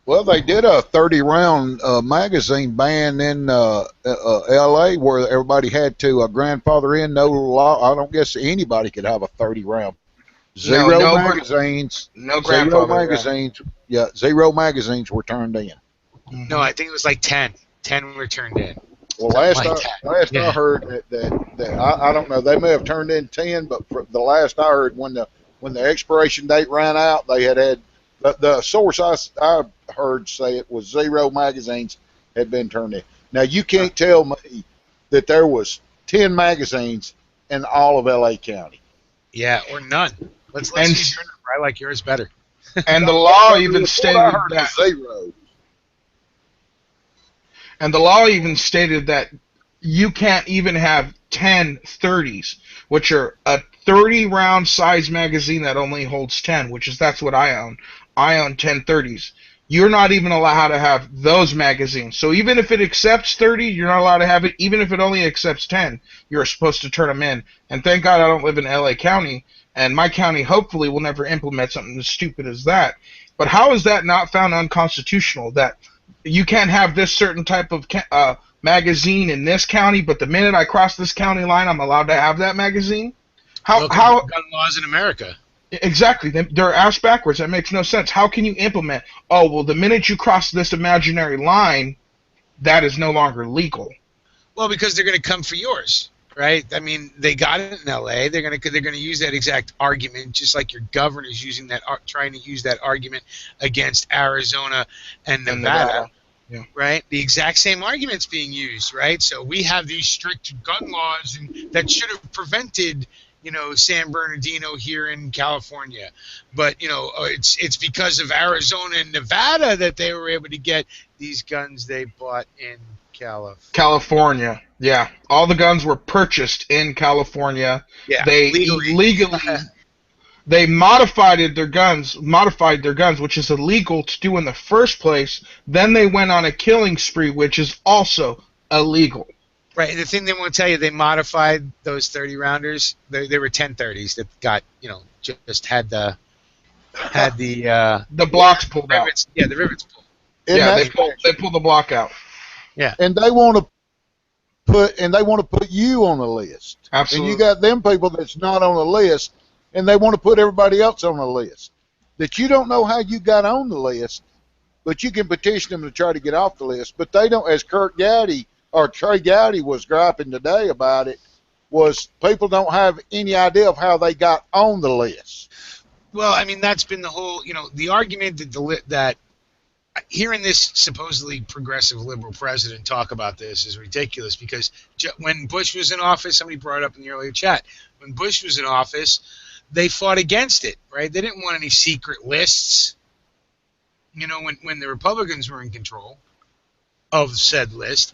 Well, they did a 30-round magazine ban in L.A. where everybody had to grandfather in. No law. I don't guess anybody could have a 30-round. Zero magazines. No grandfather. Zero magazines. Yeah, zero magazines were turned in. Mm-hmm. No, I think it was like 10. 10 were turned in. Well, last I heard that I don't know. They may have turned in 10, but for the last I heard, when the expiration date ran out, they had the source I heard say it was zero magazines had been turned in. Now you can't tell me that there was 10 magazines in all of L.A. County. Yeah, or none. Let's use your number. I like yours better. And the law even stated that zero. And the law even stated that you can't even have 10 30s, which are a 30-round size magazine that only holds 10, that's what I own. I own 10 30s. You're not even allowed to have those magazines. So even if it accepts 30, you're not allowed to have it. Even if it only accepts 10, you're supposed to turn them in. And thank God I don't live in L.A. County, and my county hopefully will never implement something as stupid as that. But how is that not found unconstitutional, that you can't have this certain type of magazine in this county, but the minute I cross this county line, I'm allowed to have that magazine? How gun laws in America? Exactly. They're ass backwards. That makes no sense. How can you implement, oh, well, the minute you cross this imaginary line, that is no longer legal? Well, because they're going to come for yours, right? I mean, they got it in L.A. They're going to use that exact argument, just like your governor's using that, trying to use that argument against Arizona and Nevada. Yeah. Right? The exact same argument's being used, right? So we have these strict gun laws that should have prevented, San Bernardino here in California. But, it's because of Arizona and Nevada that they were able to get these guns they bought in California. Yeah. All the guns were purchased in California. Yeah. They illegally they modified their guns, which is illegal to do in the first place. Then they went on a killing spree, which is also illegal. Right, and the thing they won't tell you, they modified those 30-rounders. They were 10-30s that got, just had the blocks pulled rivets, out. Yeah, the rivets pulled. They pull the block out. Yeah, and they want to put you on the list. Absolutely. And you got them people that's not on the list, and they want to put everybody else on the list. That you don't know how you got on the list, but you can petition them to try to get off the list. But they don't, as Trey Gowdy was griping today about it, was people don't have any idea of how they got on the list. Well, I mean, that's been the whole, the argument that hearing this supposedly progressive liberal president talk about this is ridiculous because when Bush was in office, somebody brought it up in the earlier chat, when Bush was in office, they fought against it, right? They didn't want any secret lists, when the Republicans were in control of said list,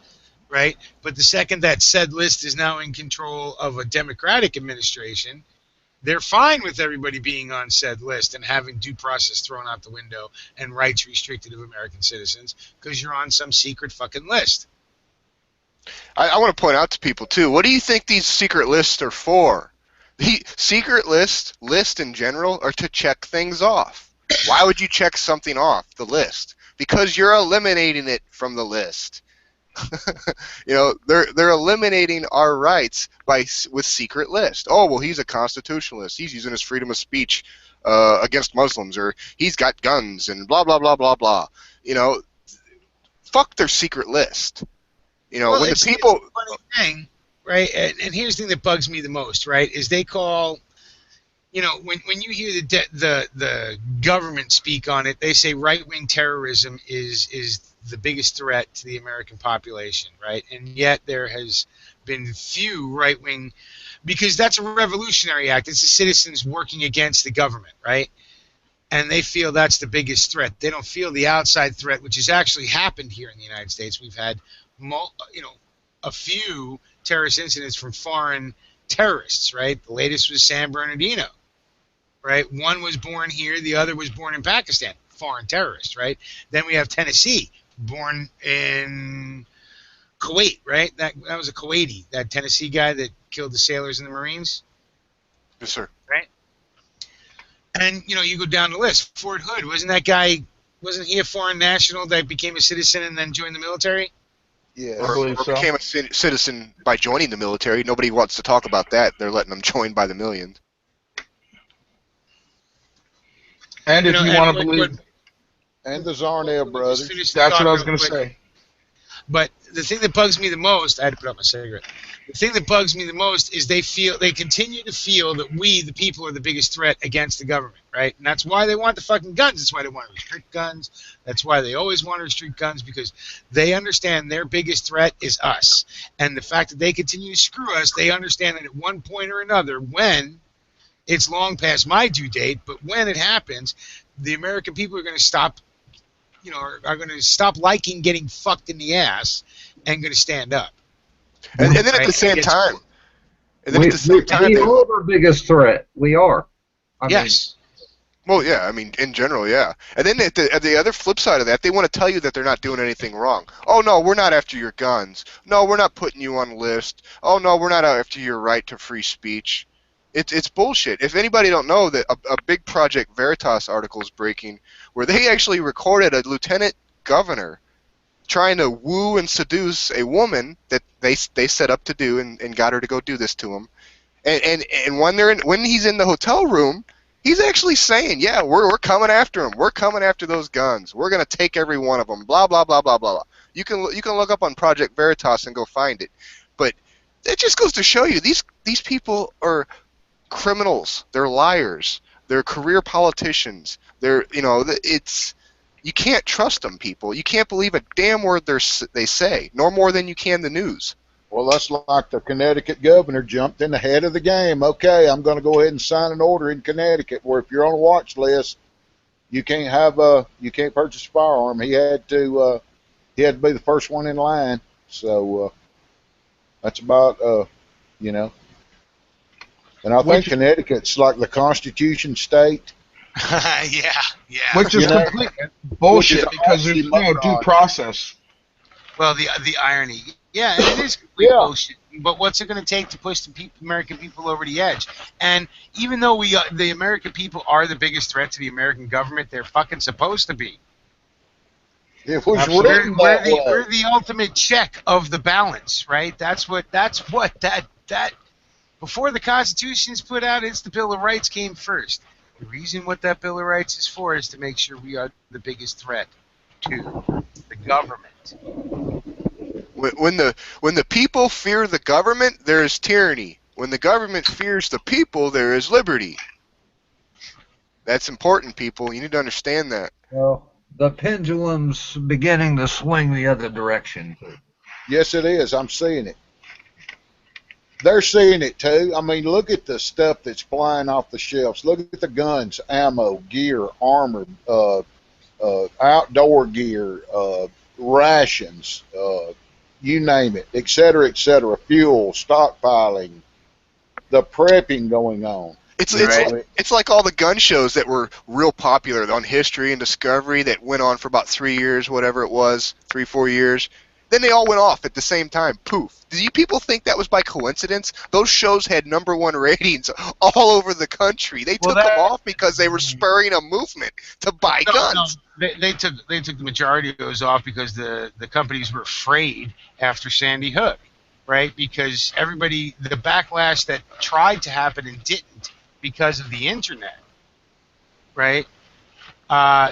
right? But the second that said list is now in control of a Democratic administration, they're fine with everybody being on said list and having due process thrown out the window and rights restricted of American citizens because you're on some secret fucking list. I want to point out to people, too, what do you think these secret lists are for? The secret list in general are to check things off. Why would you check something off the list? Because you're eliminating it from the list. They're eliminating our rights with secret list. Oh, well, he's a constitutionalist. He's using his freedom of speech against Muslims, or he's got guns, and blah blah blah blah blah. Fuck their secret list. Well, when the people. It's a funny thing, right? And here's the thing that bugs me the most, right? Is they call, when you hear the government speak on it, they say right-wing terrorism is the biggest threat to the American population, right? And yet there has been few right-wing, because that's a revolutionary act. It's the citizens working against the government, right? And they feel that's the biggest threat. They don't feel the outside threat, which has actually happened here in the United States. We've had, a few terrorist incidents from foreign terrorists, right? The latest was San Bernardino, right? One was born here, the other was born in Pakistan, foreign terrorist, right? Then we have Tennessee, born in Kuwait, right? That was a Kuwaiti, that Tennessee guy that killed the sailors and the Marines. Yes, sir. Right? And, you go down the list. Fort Hood, wasn't he a foreign national that became a citizen and then joined the military? Yeah. Or became a citizen by joining the military. Nobody wants to talk about that. They're letting them join by the millions. And if you want to believe... And the Zarnell brothers. That's what I was going to say. But the thing that bugs me the most, I had to put out my cigarette. The thing that bugs me the most is they continue to feel that we, the people, are the biggest threat against the government, right? And that's why they want the fucking guns. That's why they want to restrict guns. That's why they always want to restrict guns, because they understand their biggest threat is us. And the fact that they continue to screw us, they understand that at one point or another, when it's long past my due date, but when it happens, the American people are going to stop, are going to stop liking getting fucked in the ass and going to stand up. And then at the same time, we are our biggest threat. We are. Yes. Well, yeah, in general, yeah. And then at the other flip side of that, they want to tell you that they're not doing anything wrong. Oh, no, we're not after your guns. No, we're not putting you on a list. Oh, no, we're not after your right to free speech. It's bullshit. If anybody don't know, that a big Project Veritas article is breaking where they actually recorded a lieutenant governor trying to woo and seduce a woman that they set up to do and got her to go do this to him. And when he's in the hotel room, he's actually saying, yeah, we're coming after him. We're coming after those guns. We're going to take every one of them. Blah, blah, blah, blah, blah, blah. You can look up on Project Veritas and go find it. But it just goes to show you these people are criminals. They're liars. They're career politicians. You can't trust them, people. You can't believe a damn word they say, nor more than you can the news. Well, that's like the Connecticut governor jumped in the head of the game. Okay, I'm going to go ahead and sign an order in Connecticut where if you're on a watch list, you can't purchase a firearm. He had to be the first one in line. So that's about And I think Connecticut's like the Constitution state. Yeah. Which is complete bullshit because there's no due process. Well, the irony. Yeah, and it is complete bullshit. But what's it going to take to push the American people over the edge? And even though the American people are the biggest threat to the American government, they're fucking supposed to be. It was written that way. We're the ultimate check of the balance, right? That's what that before the Constitution is put out, it's the Bill of Rights came first. The reason what that Bill of Rights is for is to make sure we are the biggest threat to the government. When the people fear the government, there is tyranny. When the government fears the people, there is liberty. That's important, people. You need to understand that. Well, the pendulum's beginning to swing the other direction. Yes, it is. I'm seeing it. They're seeing it too. I mean, look at the stuff that's flying off the shelves. Look at the guns, ammo, gear, armor, outdoor gear, rations, you name it, et cetera, fuel, stockpiling, the prepping going on. It's like all the gun shows that were real popular on History and Discovery that went on for about 3 years, whatever it was, 4 years. Then they all went off at the same time. Poof. Do you people think that was by coincidence? Those shows had #1 ratings all over the country. They took them off because they were spurring a movement to buy guns. No. They took the majority of those off because the companies were afraid after Sandy Hook, right? Because the backlash that tried to happen and didn't because of the internet, right?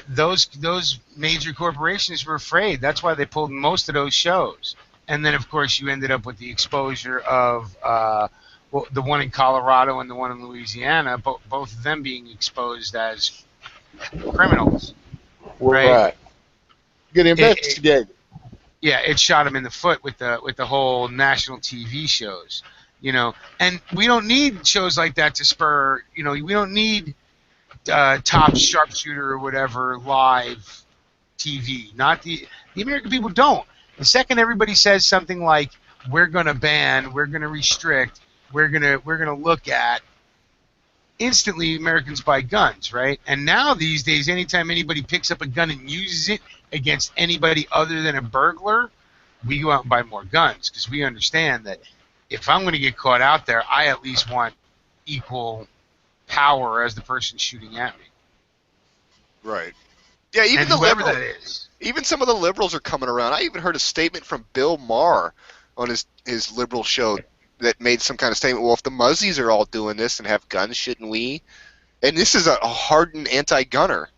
Those major corporations were afraid. That's why they pulled most of those shows. And then, of course, you ended up with the exposure of the one in Colorado and the one in Louisiana, both of them being exposed as criminals. Right. Get investigated. It shot them in the foot with the whole national TV shows, And we don't need shows like that to spur. We don't need top sharpshooter or whatever live TV. Not the American people don't. The second everybody says something like we're going to ban, we're going to restrict, we're going to look at, instantly Americans buy guns, right? And now these days, anytime anybody picks up a gun and uses it against anybody other than a burglar, we go out and buy more guns because we understand that if I'm going to get caught out there, I at least want equal power as the person shooting at me. Right. Yeah, even and the whoever liberals, that is. Even some of the liberals are coming around. I even heard a statement from Bill Maher on his liberal show that made some kind of statement. Well, if the Muzzies are all doing this and have guns, shouldn't we? And this is a hardened anti-gunner.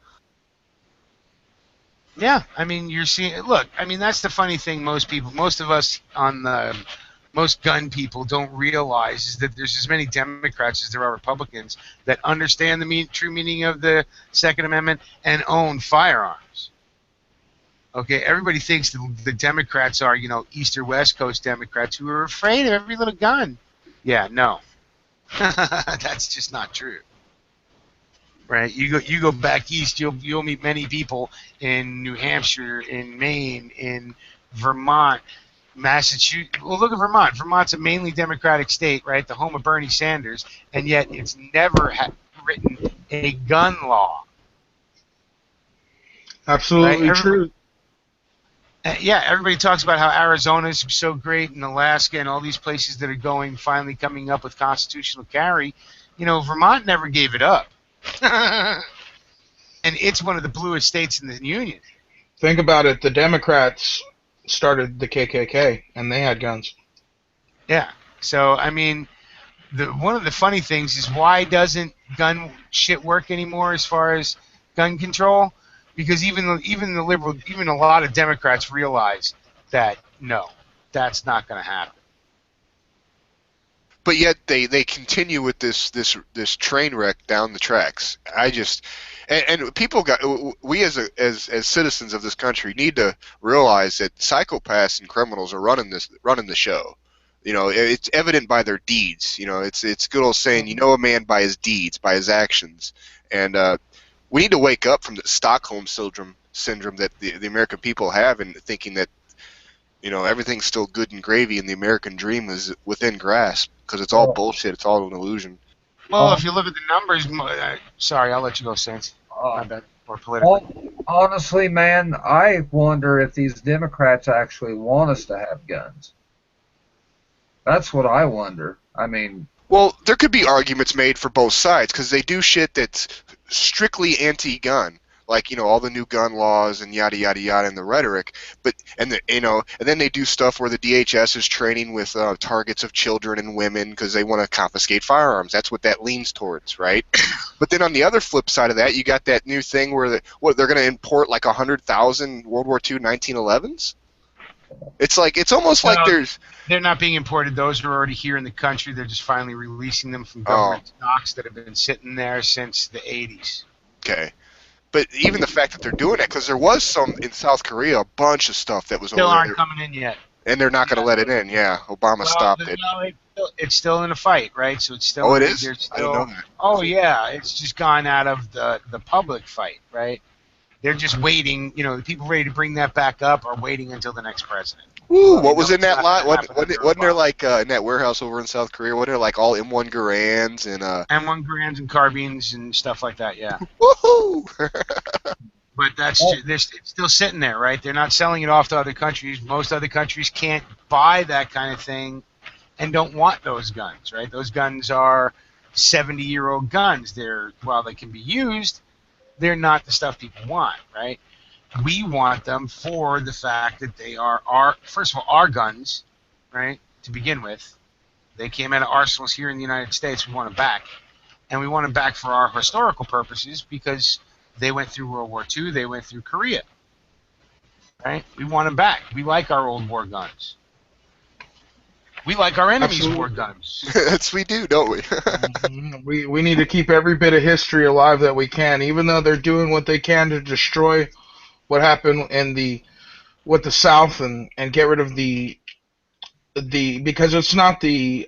Yeah, I mean, you're seeing. Look, I mean, that's the funny thing. Most of us most gun people don't realize is that there's as many Democrats as there are Republicans that understand the true meaning of the Second Amendment and own firearms. Okay, everybody thinks the Democrats are, East or West Coast Democrats who are afraid of every little gun. Yeah, no. That's just not true. Right? You go back east, you'll meet many people in New Hampshire, in Maine, in Vermont, Massachusetts. Well, look at Vermont. Vermont's a mainly Democratic state, right? The home of Bernie Sanders, and yet it's never written a gun law. Absolutely right? true. Yeah, everybody talks about how Arizona's so great and Alaska and all these places that are finally coming up with constitutional carry. Vermont never gave it up. And it's one of the bluest states in the union. Think about it. The Democrats started the KKK, and they had guns. Yeah. So, I mean, one of the funny things is why doesn't gun shit work anymore as far as gun control? Because even the liberal, even a lot of Democrats realize that no, that's not going to happen. But yet they continue with this train wreck down the tracks. And people we as citizens of this country need to realize that psychopaths and criminals are running the show. It's evident by their deeds. It's good old saying, you know a man by his deeds, by his actions. And we need to wake up from the Stockholm syndrome that the American people have, and thinking that everything's still good and gravy and the American dream is within grasp, because it's all bullshit. It's all an illusion. Well, if you look at the numbers, sorry, I'll let you go, Saints. My bad. Or politically. Honestly, man, I wonder if these Democrats actually want us to have guns. That's what I wonder. I mean... Well, there could be arguments made for both sides, because they do shit that's strictly anti-gun, like all the new gun laws and yada yada yada and the rhetoric. And then they do stuff where the DHS is training with targets of children and women because they want to confiscate firearms. That's what that leans towards, right? But then on the other flip side of that, you got that new thing where they're going to import like 100,000 World War II 1911s. It's almost like they're not being imported. Those are already here in the country. They're just finally releasing them from government stocks that have been sitting there since the 80s. Okay. But even the fact that they're doing it, because there was some in South Korea, a bunch of stuff that was Still over aren't there, coming in yet. and they're not going to let it in. Yeah, Obama stopped it. No, it's still in a fight, right? So it's still. Oh, it is? There's I didn't know still. that. Oh yeah, it's just gone out of the public fight, right? They're just waiting. You know, the people ready to bring that back up are waiting until the next president. Ooh, Well, what was in that lot? Wasn't there Obama. like in that warehouse over in South Korea? Wasn't there like all M1 Garands and M1 Garands and carbines and stuff like that? Yeah. woohoo? But it's still sitting there, right? They're not selling it off to other countries. Most other countries can't buy that kind of thing and don't want those guns, right? Those guns are 70-year-old guns. While they can be used, they're not the stuff people want, right? We want them for the fact that they are first of all, our guns, right, to begin with. They came out of arsenals here in the United States. We want them back. And we want them back for our historical purposes because they went through World War II. They went through Korea. Right? We want them back. We like our old war guns. We like our enemies' war guns. That's we do, don't we? We need to keep every bit of history alive that we can, even though they're doing what they can to destroy what happened with the South and get rid of the because it's not the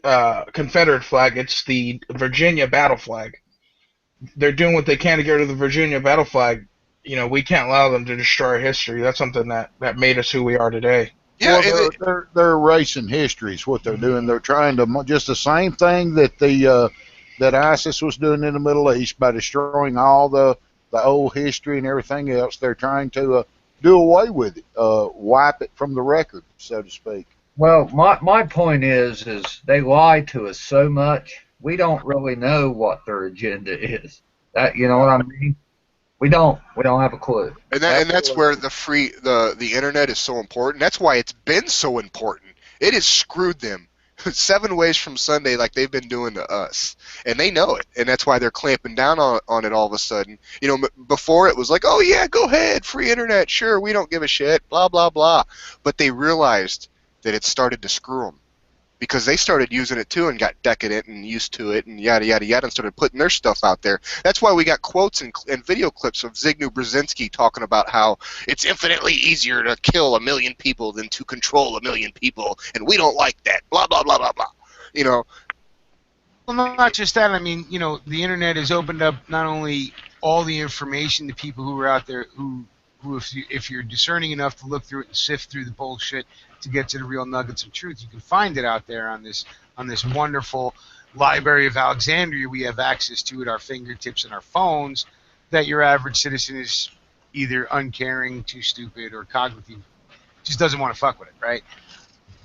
Confederate flag, it's the Virginia battle flag. They're doing what they can to get rid of the Virginia battle flag. You know, we can't allow them to destroy our history. That's something that made us who we are today. Yeah, well, they're erasing history is what they're doing. They're trying to just the same thing that that ISIS was doing in the Middle East by destroying all the old history and everything else. They're trying to do away with it, wipe it from the record, so to speak. Well, my point is they lie to us so much, we don't really know what their agenda is. That, you know what I mean? We don't have a clue. And that's where the internet is so important. That's why it's been so important. It has screwed them 7 ways from Sunday like they've been doing to us. And they know it. And that's why they're clamping down on it all of a sudden. You know, before it was like, oh yeah, go ahead, free internet, sure, we don't give a shit, blah, blah, blah. But they realized that it started to screw them. Because they started using it too and got decadent and used to it and yada, yada, yada, and started putting their stuff out there. That's why we got quotes and video clips of Zygmunt Brzezinski talking about how it's infinitely easier to kill 1 million people than to control 1 million people, and we don't like that, blah, blah, blah, blah, blah. You know. Well, not just that. I mean, you know, the internet has opened up not only all the information to people who are out there who if you're discerning enough to look through it and sift through the bullshit to get to the real nuggets of truth, you can find it out there on this wonderful Library of Alexandria we have access to at our fingertips and our phones that your average citizen is either uncaring, too stupid, or cognitive, just doesn't want to fuck with it, right?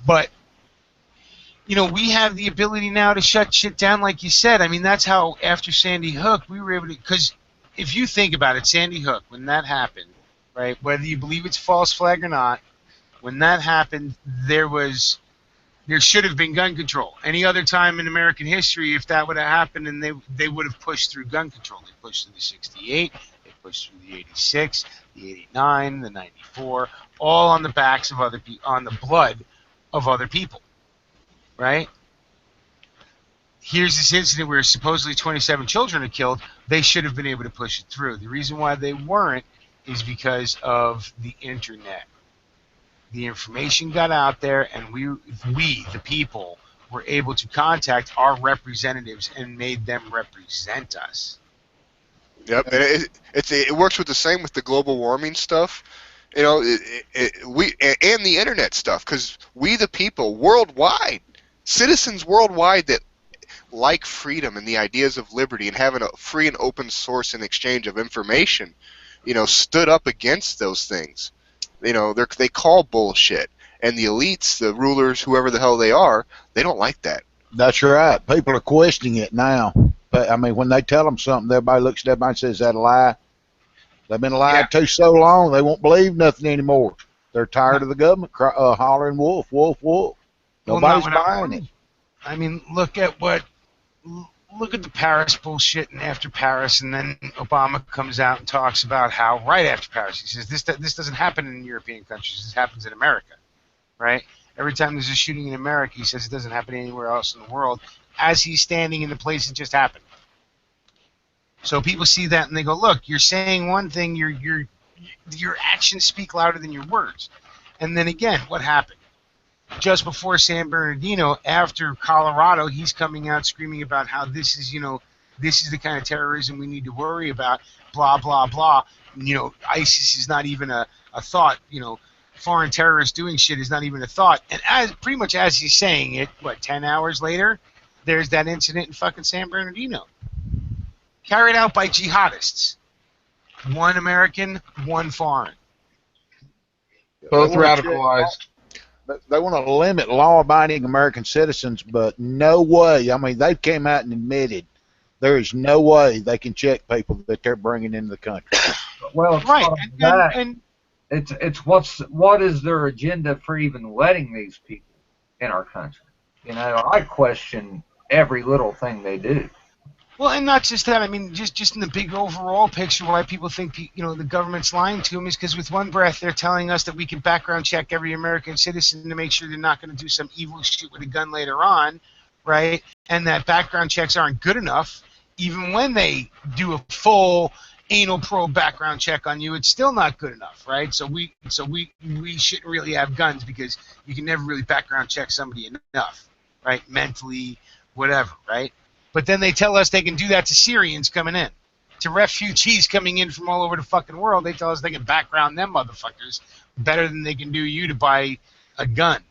But, you know, we have the ability now to shut shit down, like you said. I mean, that's how after Sandy Hook we were able to, because if you think about it, Sandy Hook, when that happened, right, whether you believe it's false flag or not, when that happened, there should have been gun control. Any other time in American history, if that would have happened, and they would have pushed through gun control. They pushed through the 68, they pushed through the 86, the 89, the 94, all on the backs of other people, on the blood of other people, right? Here's this incident where supposedly 27 children are killed. They should have been able to push it through. The reason why they weren't is because of the internet. The information got out there, and we, the people, were able to contact our representatives and made them represent us. Yep, and it works with the same with the global warming stuff, you know, and the internet stuff, because we the people worldwide, citizens worldwide that like freedom and the ideas of liberty and having a free and open source and exchange of information, you know, stood up against those things. You know, they call bullshit, and the elites, the rulers, whoever the hell they are, they don't like that. That's right. People are questioning it now. But I mean, when they tell them something, everybody looks at everybody and says, "Is that a lie?" They've been lied to so long, they won't believe nothing anymore. They're tired of the government hollering wolf, wolf, wolf. Nobody's buying it. I mean, look at the Paris bullshit and after Paris, and then Obama comes out and talks about how right after Paris, he says this doesn't happen in European countries, this happens in America, right? Every time there's a shooting in America, he says it doesn't happen anywhere else in the world, as he's standing in the place it just happened. So people see that and they go, look, you're saying one thing, your actions speak louder than your words. And then again, what happened? Just before San Bernardino, after Colorado, he's coming out screaming about how this is the kind of terrorism we need to worry about, blah, blah, blah. ISIS is not even a thought, foreign terrorists doing shit is not even a thought. And pretty much as he's saying it, 10 hours later, there's that incident in fucking San Bernardino. Carried out by jihadists. One American, one foreign. Both They wanna radicalized. They want to limit law-abiding American citizens, but no way. I mean, they came out and admitted there is no way they can check people that they're bringing into the country. Well, it's Right. not that. It's what is their agenda for even letting these people in our country? I question every little thing they do. Well, and not just that. I mean, just in the big overall picture, why people think the government's lying to them is because with one breath they're telling us that we can background check every American citizen to make sure they're not going to do some evil shit with a gun later on, right? And that background checks aren't good enough, even when they do a full anal probe background check on you, it's still not good enough, right? So we shouldn't really have guns because you can never really background check somebody enough, right? Mentally, whatever, right? But then they tell us they can do that to Syrians coming in. To refugees coming in from all over the fucking world, they tell us they can background them motherfuckers better than they can do you to buy a gun.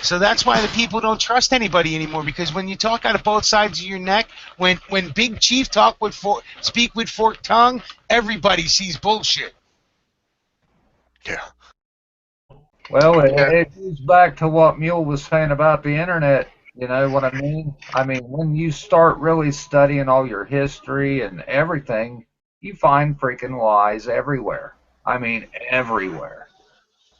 So that's why the people don't trust anybody anymore, because when you talk out of both sides of your neck, when Big Chief speak with forked tongue, everybody sees bullshit. Yeah. Well, it goes back to what Mule was saying about the internet. You know what I mean? I mean, when you start really studying all your history and everything, you find freaking lies everywhere. I mean, everywhere.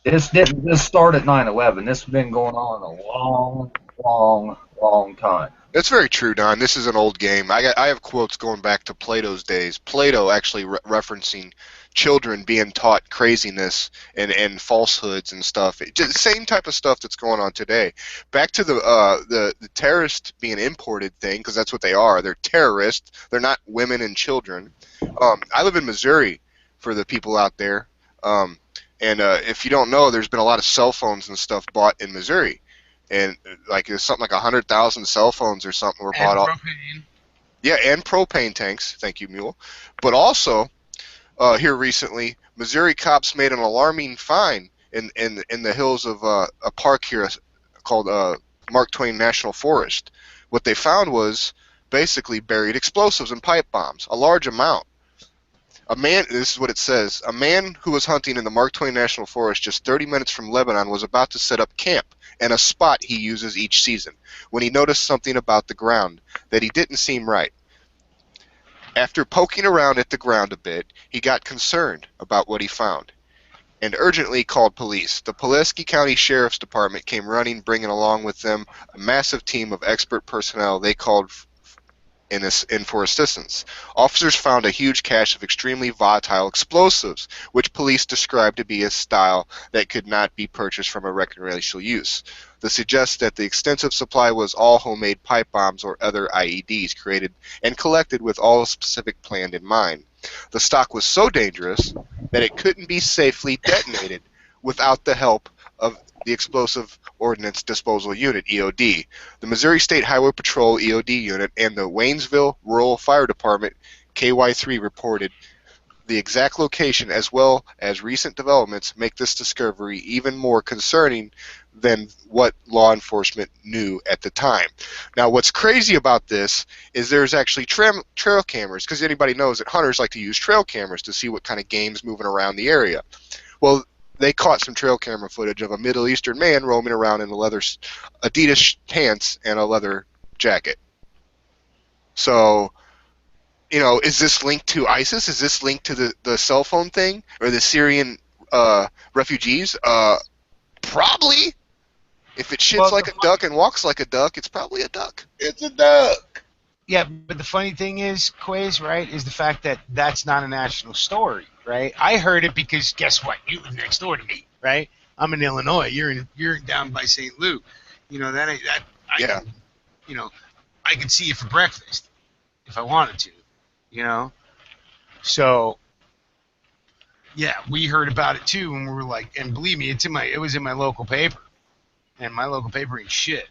This didn't just start at 9/11. This has been going on a long, long, long time. That's very true, Don. This is an old game. I have quotes going back to Plato's days. Plato actually referencing children being taught craziness and falsehoods and stuff. Just the same type of stuff that's going on today. Back to the terrorist being imported thing, because that's what they are. They're terrorists. They're not women and children. I live in Missouri, for the people out there. And if you don't know, there's been a lot of cell phones and stuff bought in Missouri. And there's something like 100,000 cell phones or something were bought. Propane. Yeah, and propane tanks. Thank you, Mule. But also, here recently, Missouri cops made an alarming find in the hills of a park here called Mark Twain National Forest. What they found was basically buried explosives and pipe bombs, a large amount. This is what it says. A man who was hunting in the Mark Twain National Forest just 30 minutes from Lebanon was about to set up camp in a spot he uses each season when he noticed something about the ground that he didn't seem right. After poking around at the ground a bit, he got concerned about what he found and urgently called police. The Pulaski County Sheriff's Department came running, bringing along with them a massive team of expert personnel they called in for assistance. Officers found a huge cache of extremely volatile explosives, which police described to be a style that could not be purchased from a recreational use. This suggests that the extensive supply was all homemade pipe bombs or other IEDs created and collected with all specific planned in mind. The stock was so dangerous that it couldn't be safely detonated without the help of the Explosive Ordnance Disposal Unit, EOD. The Missouri State Highway Patrol EOD unit and the Waynesville Rural Fire Department KY3 reported the exact location, as well as recent developments make this discovery even more concerning than what law enforcement knew at the time. Now, what's crazy about this is there's actually trail cameras, because anybody knows that hunters like to use trail cameras to see what kind of game's moving around the area. Well, they caught some trail camera footage of a Middle Eastern man roaming around in leather Adidas pants and a leather jacket. So, is this linked to ISIS? Is this linked to the cell phone thing or the Syrian refugees? Probably. If it shits like a duck and walks like a duck, it's probably a duck. It's a duck. Yeah, but the funny thing is, Quays, right, is the fact that that's not a national story, right? I heard it because guess what? You live next door to me, right? I'm in Illinois. You're down by St. Louis. I can see you for breakfast. if I wanted to, you know. So yeah, we heard about it too, and we were like, and believe me, it was in my local paper, and my local paper ain't shit,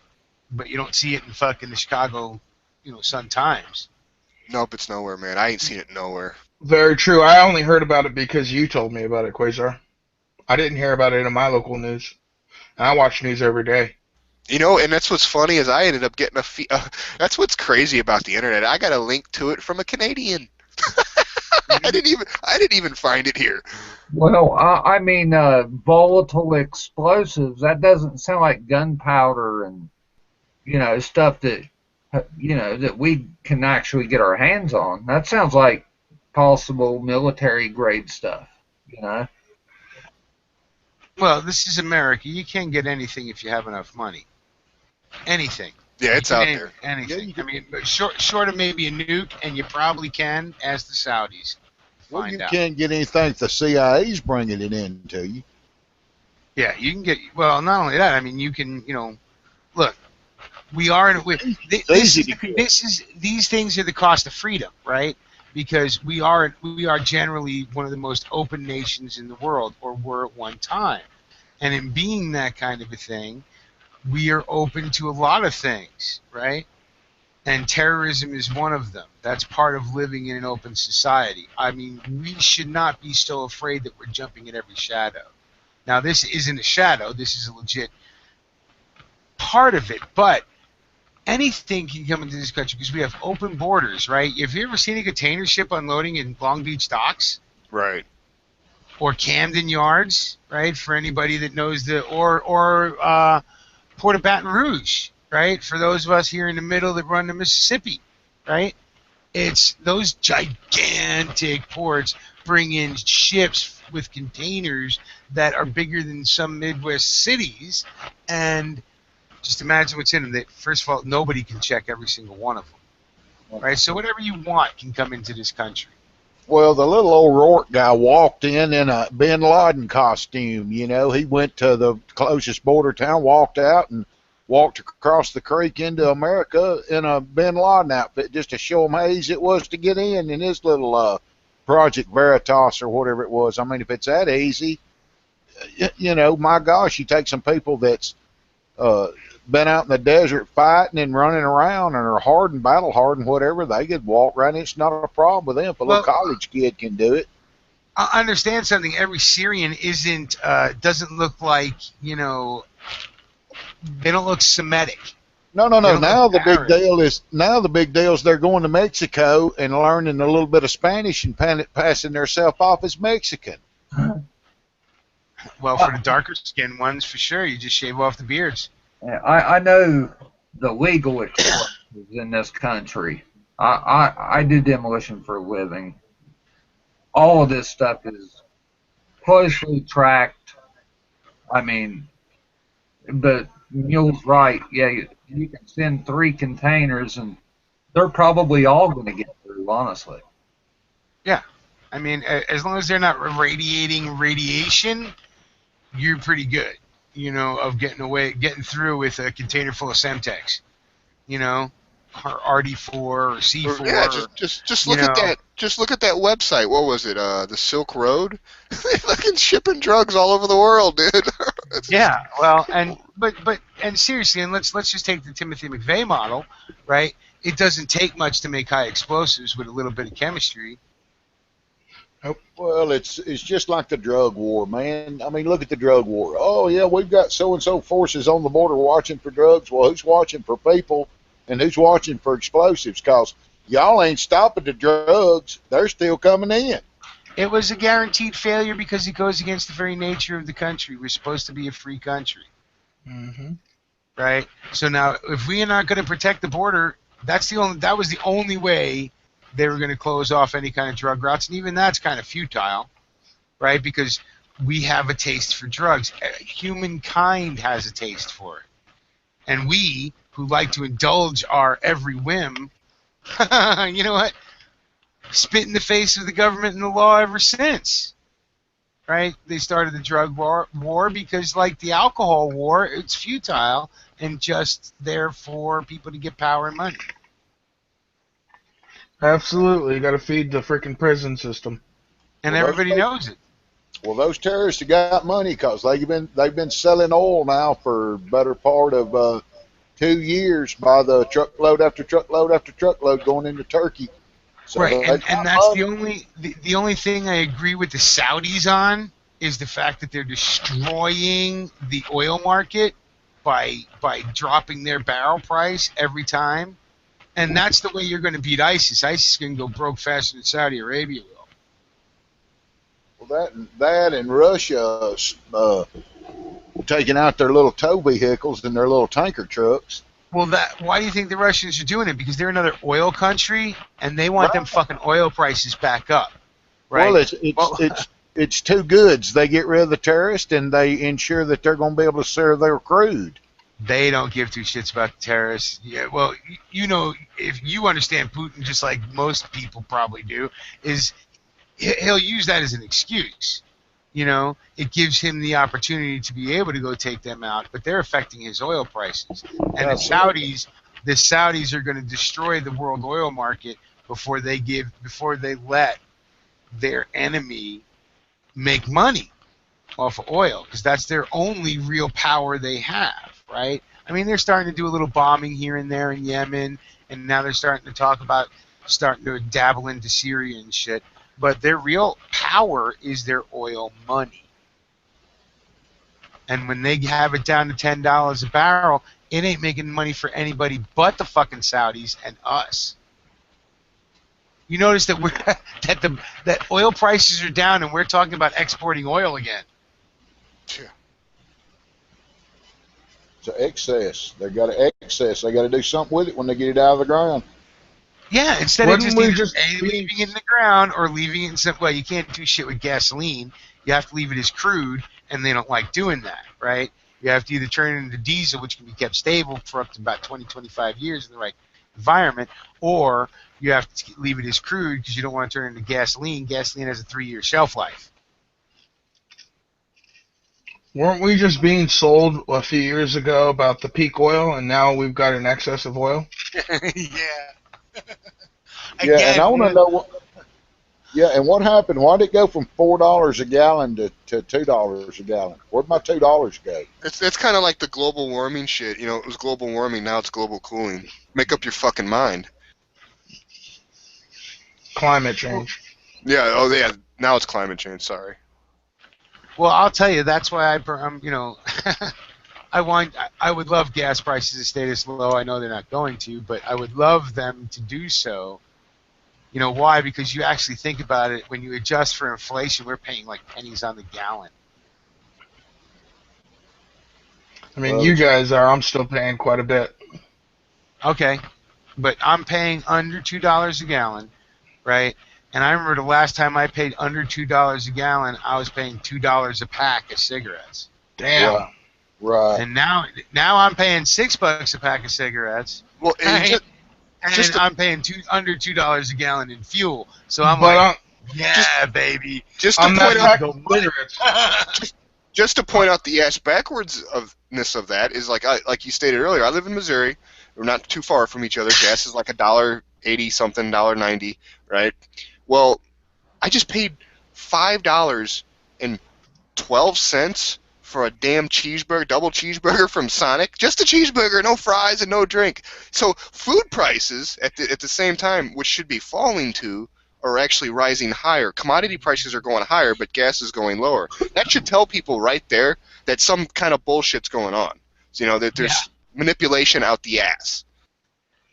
but you don't see it in fucking the Chicago, Sun Times. Nope, it's nowhere, man. I ain't seen it nowhere. Very true. I only heard about it because you told me about it, Quasar. I didn't hear about it in my local news. And I watch news every day. And that's what's funny is I ended up getting that's what's crazy about the internet. I got a link to it from a Canadian. I didn't even find it here. Well, I mean, volatile explosives, that doesn't sound like gunpowder and, stuff that, that we can actually get our hands on. That sounds like possible military grade stuff, Well, this is America. You can't get anything if you have enough money. Anything. Yeah, it's out there. Anything. I mean, short of maybe a nuke, and you probably can, as the Saudis. Well, you can't get anything if the CIA's bringing it in to you. Yeah, you can get. Well, not only that. I mean, you can. Look, we are in. These things are the cost of freedom, right? Because we are generally one of the most open nations in the world, or were at one time, and in being that kind of a thing, we are open to a lot of things, right? And terrorism is one of them. That's part of living in an open society. I mean, we should not be so afraid that we're jumping at every shadow. Now, this isn't a shadow. This is a legit part of it. But anything can come into this country because we have open borders, right? Have you ever seen a container ship unloading in Long Beach docks? Right. Or Camden Yards, right? For anybody that knows or Port of Baton Rouge, right? For those of us here in the middle that run the Mississippi, right? It's those gigantic ports bring in ships with containers that are bigger than some Midwest cities, and just imagine what's in them. That, first of all, nobody can check every single one of them, right? So whatever you want can come into this country. Well, the little old Rourke guy walked in a Bin Laden costume. He went to the closest border town, walked out, and walked across the creek into America in a Bin Laden outfit just to show him how easy it was to get in his little Project Veritas or whatever it was. I mean, if it's that easy, my gosh, you take some people that's been out in the desert fighting and running around and are hardened, battle hardened, whatever, they could walk right in. It's not a problem with them. If a little college kid can do it. I understand something. Every Syrian doesn't look like, they don't look Semitic. No. Now the big deal is they're going to Mexico and learning a little bit of Spanish and passing themselves off as Mexican. Well, for the darker skinned ones, for sure, you just shave off the beards. I know the legal explosives in this country. I do demolition for a living. All of this stuff is closely tracked. I mean, but Mule's right. Yeah, you can send 3 containers, and they're probably all going to get through, honestly. Yeah. I mean, as long as they're not radiating radiation, you're pretty good. Of getting through with a container full of Semtex, or RD4 or C4. Yeah, just look at that. Just look at that website. What was it? The Silk Road. They fucking shipping drugs all over the world, dude. Yeah. Well, and seriously, and let's just take the Timothy McVeigh model, right? It doesn't take much to make high explosives with a little bit of chemistry. Well, it's just like the drug war, man. I mean, look at the drug war. Oh, yeah, we've got so-and-so forces on the border watching for drugs. Well, who's watching for people and who's watching for explosives? Because y'all ain't stopping the drugs. They're still coming in. It was a guaranteed failure because it goes against the very nature of the country. We're supposed to be a free country. Mm-hmm. Right? So now, if we are not going to protect the border, that was the only way they were going to close off any kind of drug routes, and even that's kind of futile, right? Because we have a taste for drugs. Humankind has a taste for it. And we, who like to indulge our every whim, you know what? Spit in the face of the government and the law ever since, right? They started the drug war because, like the alcohol war, it's futile and just there for people to get power and money. Absolutely, you got to feed the freaking prison system. And Well, everybody knows it. Well, those terrorists have got money because they've been selling oil now for better part of 2 years by the truckload after truckload after truckload going into Turkey. So Right, they and got that's money. the only thing I agree with the Saudis on is the fact that they're destroying the oil market by dropping their barrel price every time. And that's the way you're going to beat ISIS. ISIS is going to go broke faster than Saudi Arabia will. Well, that and Russia taking out their little tow vehicles and their little tanker trucks. Well, why do you think the Russians are doing it? Because they're another oil country, and they want them Right. fucking oil prices back up, right? Well, it's two goods. They get rid of the terrorists and they ensure that they're going to be able to serve their crude. They don't give two shits about the terrorists. Yeah, well, you know, if you understand Putin just like most people probably do, is he'll use that as an excuse. You know, it gives him the opportunity to be able to go take them out, but they're affecting his oil prices. And Absolutely. the Saudis are going to destroy the world oil market before they let their enemy make money off of oil, because that's their only real power they have, right? I mean, they're starting to do a little bombing here and there in Yemen, and now they're starting to talk about starting to dabble into Syria and shit. But their real power is their oil money. And when they have it down to $10 a barrel, it ain't making money for anybody but the fucking Saudis and us. You notice that that oil prices are down, and we're talking about exporting oil again. It's an excess. They got an excess. They got to do something with it when they get it out of the ground. Yeah, instead Wouldn't of we just just either leaving it in the ground or leaving it in some. Well, you can't do shit with gasoline. You have to leave it as crude, and they don't like doing that, right? You have to either turn it into diesel, which can be kept stable for up to about 20, 25 years in the right environment, or you have to leave it as crude because you don't want to turn it into gasoline. Gasoline has a 3-year shelf life. Weren't we just being sold a few years ago about the peak oil, and now we've got an excess of oil? Yeah. Yeah, Again, and I want to know what. Yeah, and what happened? Why did it go from $4 a gallon to $2 a gallon? Where'd my $2 go? It's kind of like the global warming shit. You know, it was global warming, now it's global cooling. Make up your fucking mind. Climate change. Yeah, oh yeah, now it's climate change, sorry. Well, I'll tell you, that's why you know, I would love gas prices to stay this low. I know they're not going to, but I would love them to do so. You know why? Because you actually think about it, when you adjust for inflation, we're paying like pennies on the gallon. I mean, you guys are. I'm still paying quite a bit. Okay, but I'm paying under $2 a gallon, right? And I remember the last time I paid under $2 a gallon, I was paying $2 a pack of cigarettes. Damn. Right. And now I'm paying $6 a pack of cigarettes. Well, and And I'm paying under $2 a gallon in fuel. So I'm like, yeah, baby. Just to point out the ass backwards ofness of that is like you stated earlier. I live in Missouri. We're not too far from each other. Gas is like $1.80 something, $1.90, right? Well, I just paid $5.12 for a damn cheeseburger, double cheeseburger from Sonic. Just a cheeseburger, no fries and no drink. So food prices at the same time, which should be falling to, are actually rising higher. Commodity prices are going higher, but gas is going lower. That should tell people right there that some kind of bullshit's going on. So, you know, that there's manipulation out the ass.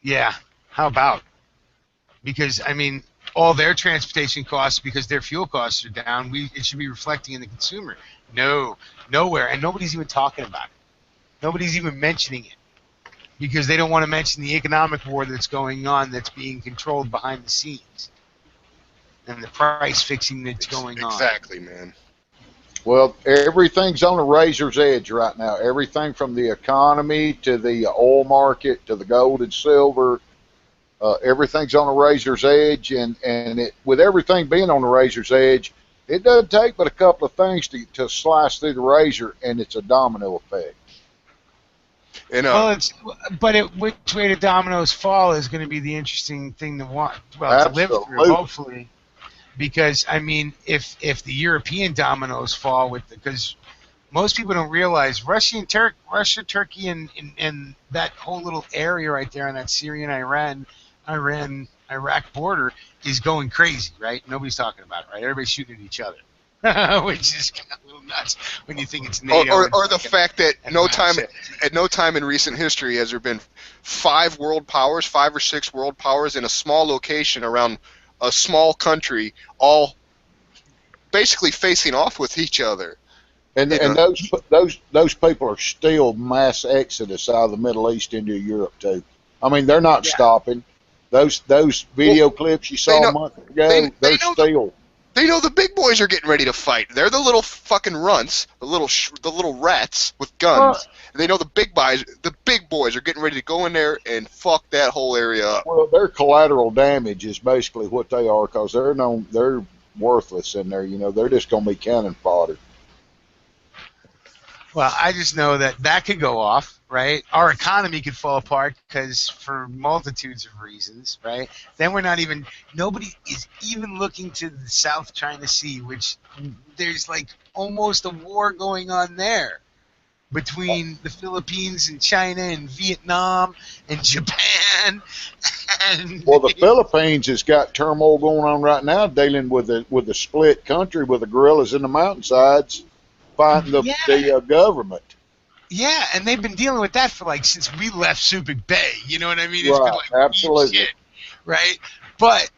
Yeah, how about? Because, I mean, all their transportation costs, because their fuel costs are down, it should be reflecting in the consumer. No, nowhere, and nobody's even talking about it. Nobody's even mentioning it, because they don't want to mention the economic war that's going on, that's being controlled behind the scenes, and the price fixing that's going on. Exactly, man. Well, everything's on the razor's edge right now. Everything from the economy to the oil market to the gold and silver, everything's on the razor's edge, and with everything being on the razor's edge, it doesn't take but a couple of things to slice through the razor, and it's a domino effect. And Well, which way the dominoes fall is going to be the interesting thing to want. Well, to live through, Absolutely. hopefully, because I mean, if the European dominoes fall because most people don't realize Russia, Turkey, and that whole little area right there on that Syrian Iraq border is going crazy, right? Nobody's talking about it, right? Everybody's shooting at each other, which is kind of a little nuts when you think it's NATO. or the fact that at no time in recent history has there been 5 or 6 world powers in a small location around a small country, all basically facing off with each other. And those people are still mass exodus out of the Middle East into Europe too. I mean, they're not stopping. Those video clips you saw a month ago, they're still. They know the big boys are getting ready to fight. They're the little fucking runts, the little rats with guns. Well, They know the big boys are getting ready to go in there and fuck that whole area up. Well, their collateral damage is basically what they are, because they're worthless in there. You know, they're just going to be cannon fodder. Well, I just know that could go off, right? Our economy could fall apart because for multitudes of reasons, right? Then nobody is even looking to the South China Sea, which there's like almost a war going on there between the Philippines and China and Vietnam and Japan. Well, the Philippines has got turmoil going on right now, dealing with the split country with the guerrillas in the mountainsides fighting the government. Yeah, and they've been dealing with that for since we left Subic Bay. You know what I mean? It's Right, been absolutely. shit, right? But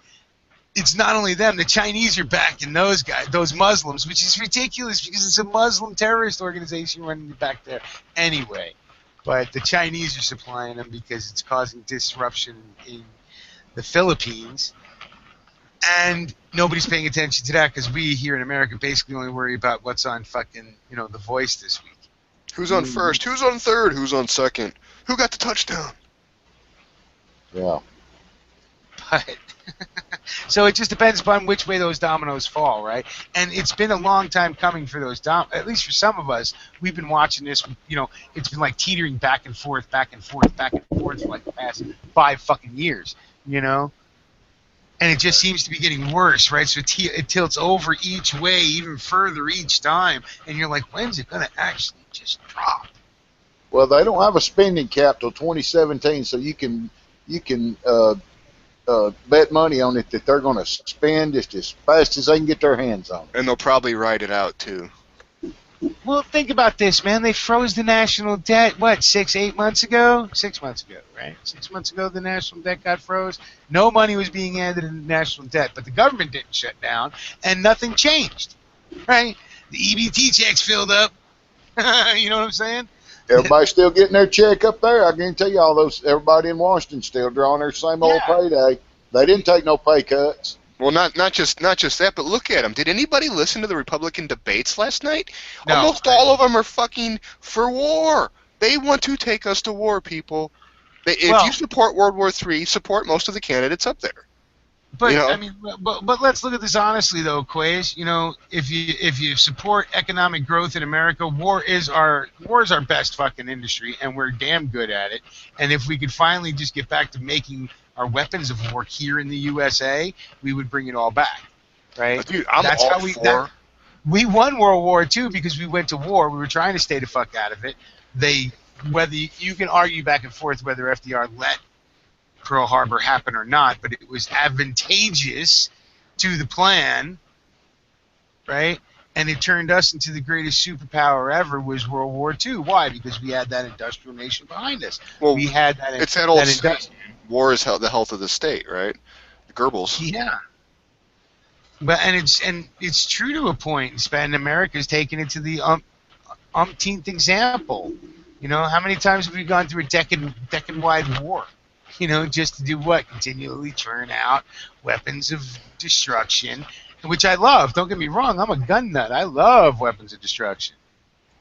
it's not only them. The Chinese are backing those guys, those Muslims, which is ridiculous because it's a Muslim terrorist organization running back there anyway. But the Chinese are supplying them because it's causing disruption in the Philippines. And nobody's paying attention to that because we here in America basically only worry about what's on fucking, The Voice this week. Who's on first? Who's on third? Who's on second? Who got the touchdown? Yeah. But so it just depends upon which way those dominoes fall, right? And it's been a long time coming for those at least for some of us. We've been watching this, it's been teetering back and forth for the past 5 fucking years, And it just seems to be getting worse, right? So it tilts over each way even further each time. And you're like, when's it going to actually just drop? Well, they don't have a spending cap till 2017, so you can bet money on it that they're going to spend just as fast as they can get their hands on it. And they'll probably write it out, too. Well, think about this, man. They froze the national debt, 8 months ago? 6 months ago, right? 6 months ago, the national debt got froze. No money was being added in the national debt, but the government didn't shut down, and nothing changed, right? The EBT checks filled up. You know what I'm saying? Everybody's still getting their check up there. I guarantee you, everybody in Washington still drawing their same old payday. They didn't take no pay cuts. Well, not just that, but look at them. Did anybody listen to the Republican debates last night? No. Almost all of them are fucking for war. They want to take us to war, people. If you support World War III, support most of the candidates up there. But I mean, but let's look at this honestly, though, Quays. If you support economic growth in America, war is our best fucking industry, and we're damn good at it. And if we could finally just get back to making our weapons of war here in the USA, we would bring it all back, right? Dude, We won World War II because we went to war. We were trying to stay the fuck out of it. Whether you can argue back and forth whether FDR let Pearl Harbor happen or not, but it was advantageous to the plan, right? And it turned us into the greatest superpower ever was World War II. Why? Because we had that industrial nation behind us. Well, we had that. It's that old war is the health of the state, right? Goebbels. Yeah. But it's true to a point. And America's taken it to the umpteenth example. How many times have we gone through a decade-wide war? Just to do what? Continually churn out weapons of destruction, which I love. Don't get me wrong. I'm a gun nut. I love weapons of destruction.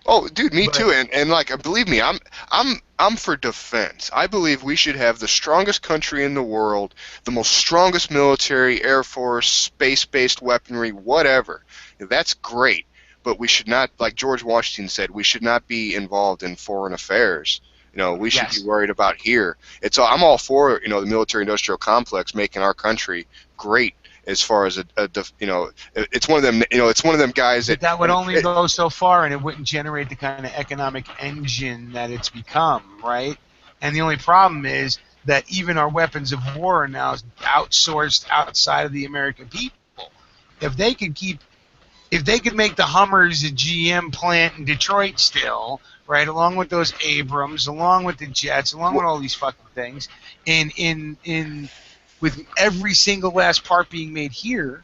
Oh, dude, me too. And believe me, I'm for defense. I believe we should have the strongest country in the world, the most strongest military, air force, space-based weaponry, whatever. That's great. But we should not, like George Washington said, we should not be involved in foreign affairs. We should Yes. be worried about here. I'm all for the military-industrial complex making our country great as far as it's one of them. It's one of them guys But that would only go so far, and it wouldn't generate the kind of economic engine that it's become, right? And the only problem is that even our weapons of war are now outsourced outside of the American people. If they could make the Hummers a GM plant in Detroit still, right, along with those Abrams, along with the jets, along with all these fucking things, with every single last part being made here,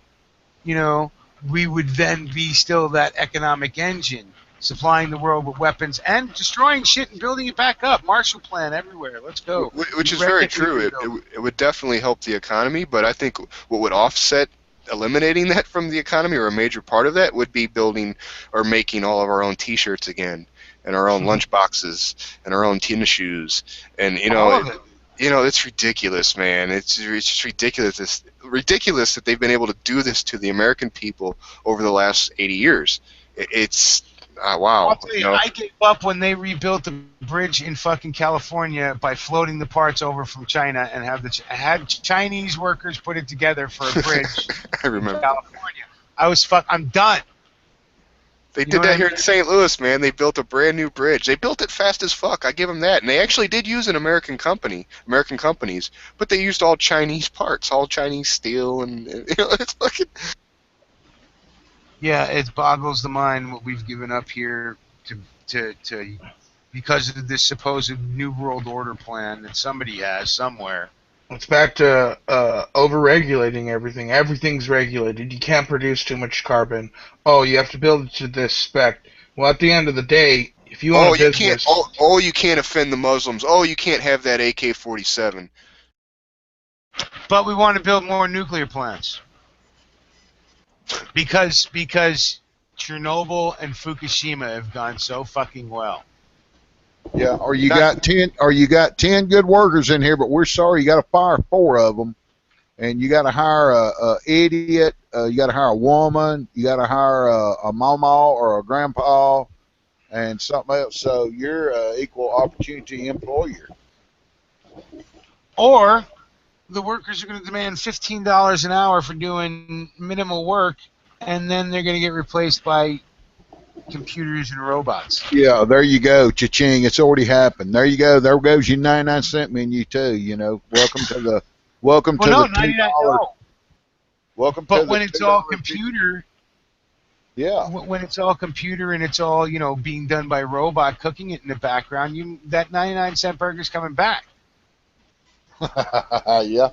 we would then be still that economic engine, supplying the world with weapons and destroying shit and building it back up. Marshall Plan everywhere. Let's go. Which is very true. It would definitely help the economy, but I think what would offset eliminating that from the economy, or a major part of that, would be building or making all of our own T-shirts again, and our own lunch boxes, and our own tennis shoes, and it's ridiculous, man. It's just ridiculous. It's ridiculous that they've been able to do this to the American people over the last 80 years. It's wow. I'll tell you, I gave up when they rebuilt the bridge in fucking California by floating the parts over from China and had Chinese workers put it together for a bridge. I remember. In California. I'm done. They did that here in St. Louis, man. They built a brand new bridge. They built it fast as fuck. I give them that. And they actually did use an American companies, but they used all Chinese parts, all Chinese steel, and it's fucking. Yeah, it boggles the mind what we've given up here to because of this supposed New World Order plan that somebody has somewhere. It's back to over-regulating everything. Everything's regulated. You can't produce too much carbon. Oh, you have to build it to this spec. Well, at the end of the day, if you own a business... you can't offend the Muslims. Oh, you can't have that AK-47. But we want to build more nuclear plants. Because Chernobyl and Fukushima have gone so fucking well. Yeah, or you got 10 good workers in here, but we're sorry, you got to fire 4 of them, and you got to hire a idiot, you got to hire a woman, you got to hire a mama or a grandpa, and something else. So you're an equal opportunity employer. Or the workers are going to demand $15 an hour for doing minimal work, and then they're going to get replaced by computers and robots. Yeah, there you go, cha-ching. It's already happened. There you go. There goes your 99-cent menu too. Welcome to the $2. No. Welcome. But when it's all computer, yeah. When it's all computer and it's all being done by robot cooking it in the background, that 99-cent burger's coming back. Yeah.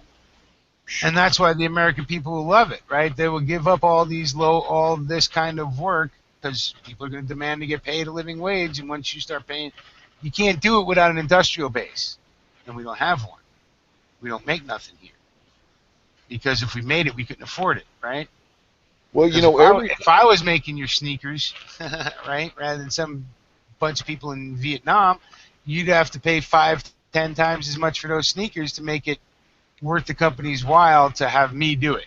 And that's why the American people will love it, right? They will give up all this kind of work because people are going to demand to get paid a living wage. And once you start paying, you can't do it without an industrial base. And we don't have one. We don't make nothing here. Because if we made it, we couldn't afford it, right? Well, if I was making your sneakers, right, rather than some bunch of people in Vietnam, you'd have to pay 5-10 times as much for those sneakers to make it worth the company's while to have me do it.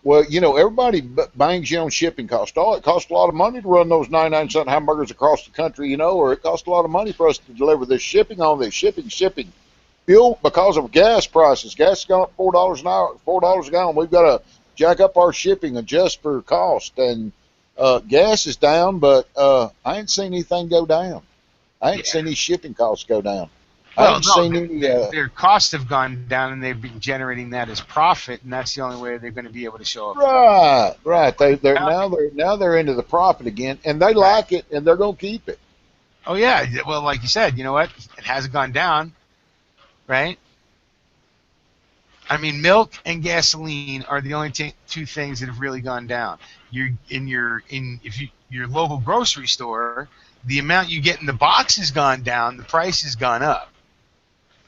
Well, everybody bangs you on shipping costs. It costs a lot of money to run those 99-cent hamburgers across the country, or it costs a lot of money for us to deliver this shipping on this shipping. Fuel, because of gas prices. Gas has gone up $4 an hour, $4 a gallon. We've got to jack up our shipping, adjust for cost. And gas is down, but I ain't seen anything go down. I ain't seen any shipping costs go down. Their costs have gone down, and they've been generating that as profit, and that's the only way they're going to be able to show up. Right. Now they're into the profit again, and they like it, and they're going to keep it. Oh yeah. Well, like you said, you know what? It hasn't gone down, right? I mean, milk and gasoline are the only two things that have really gone down. Your local grocery store, the amount you get in the box has gone down, the price has gone up.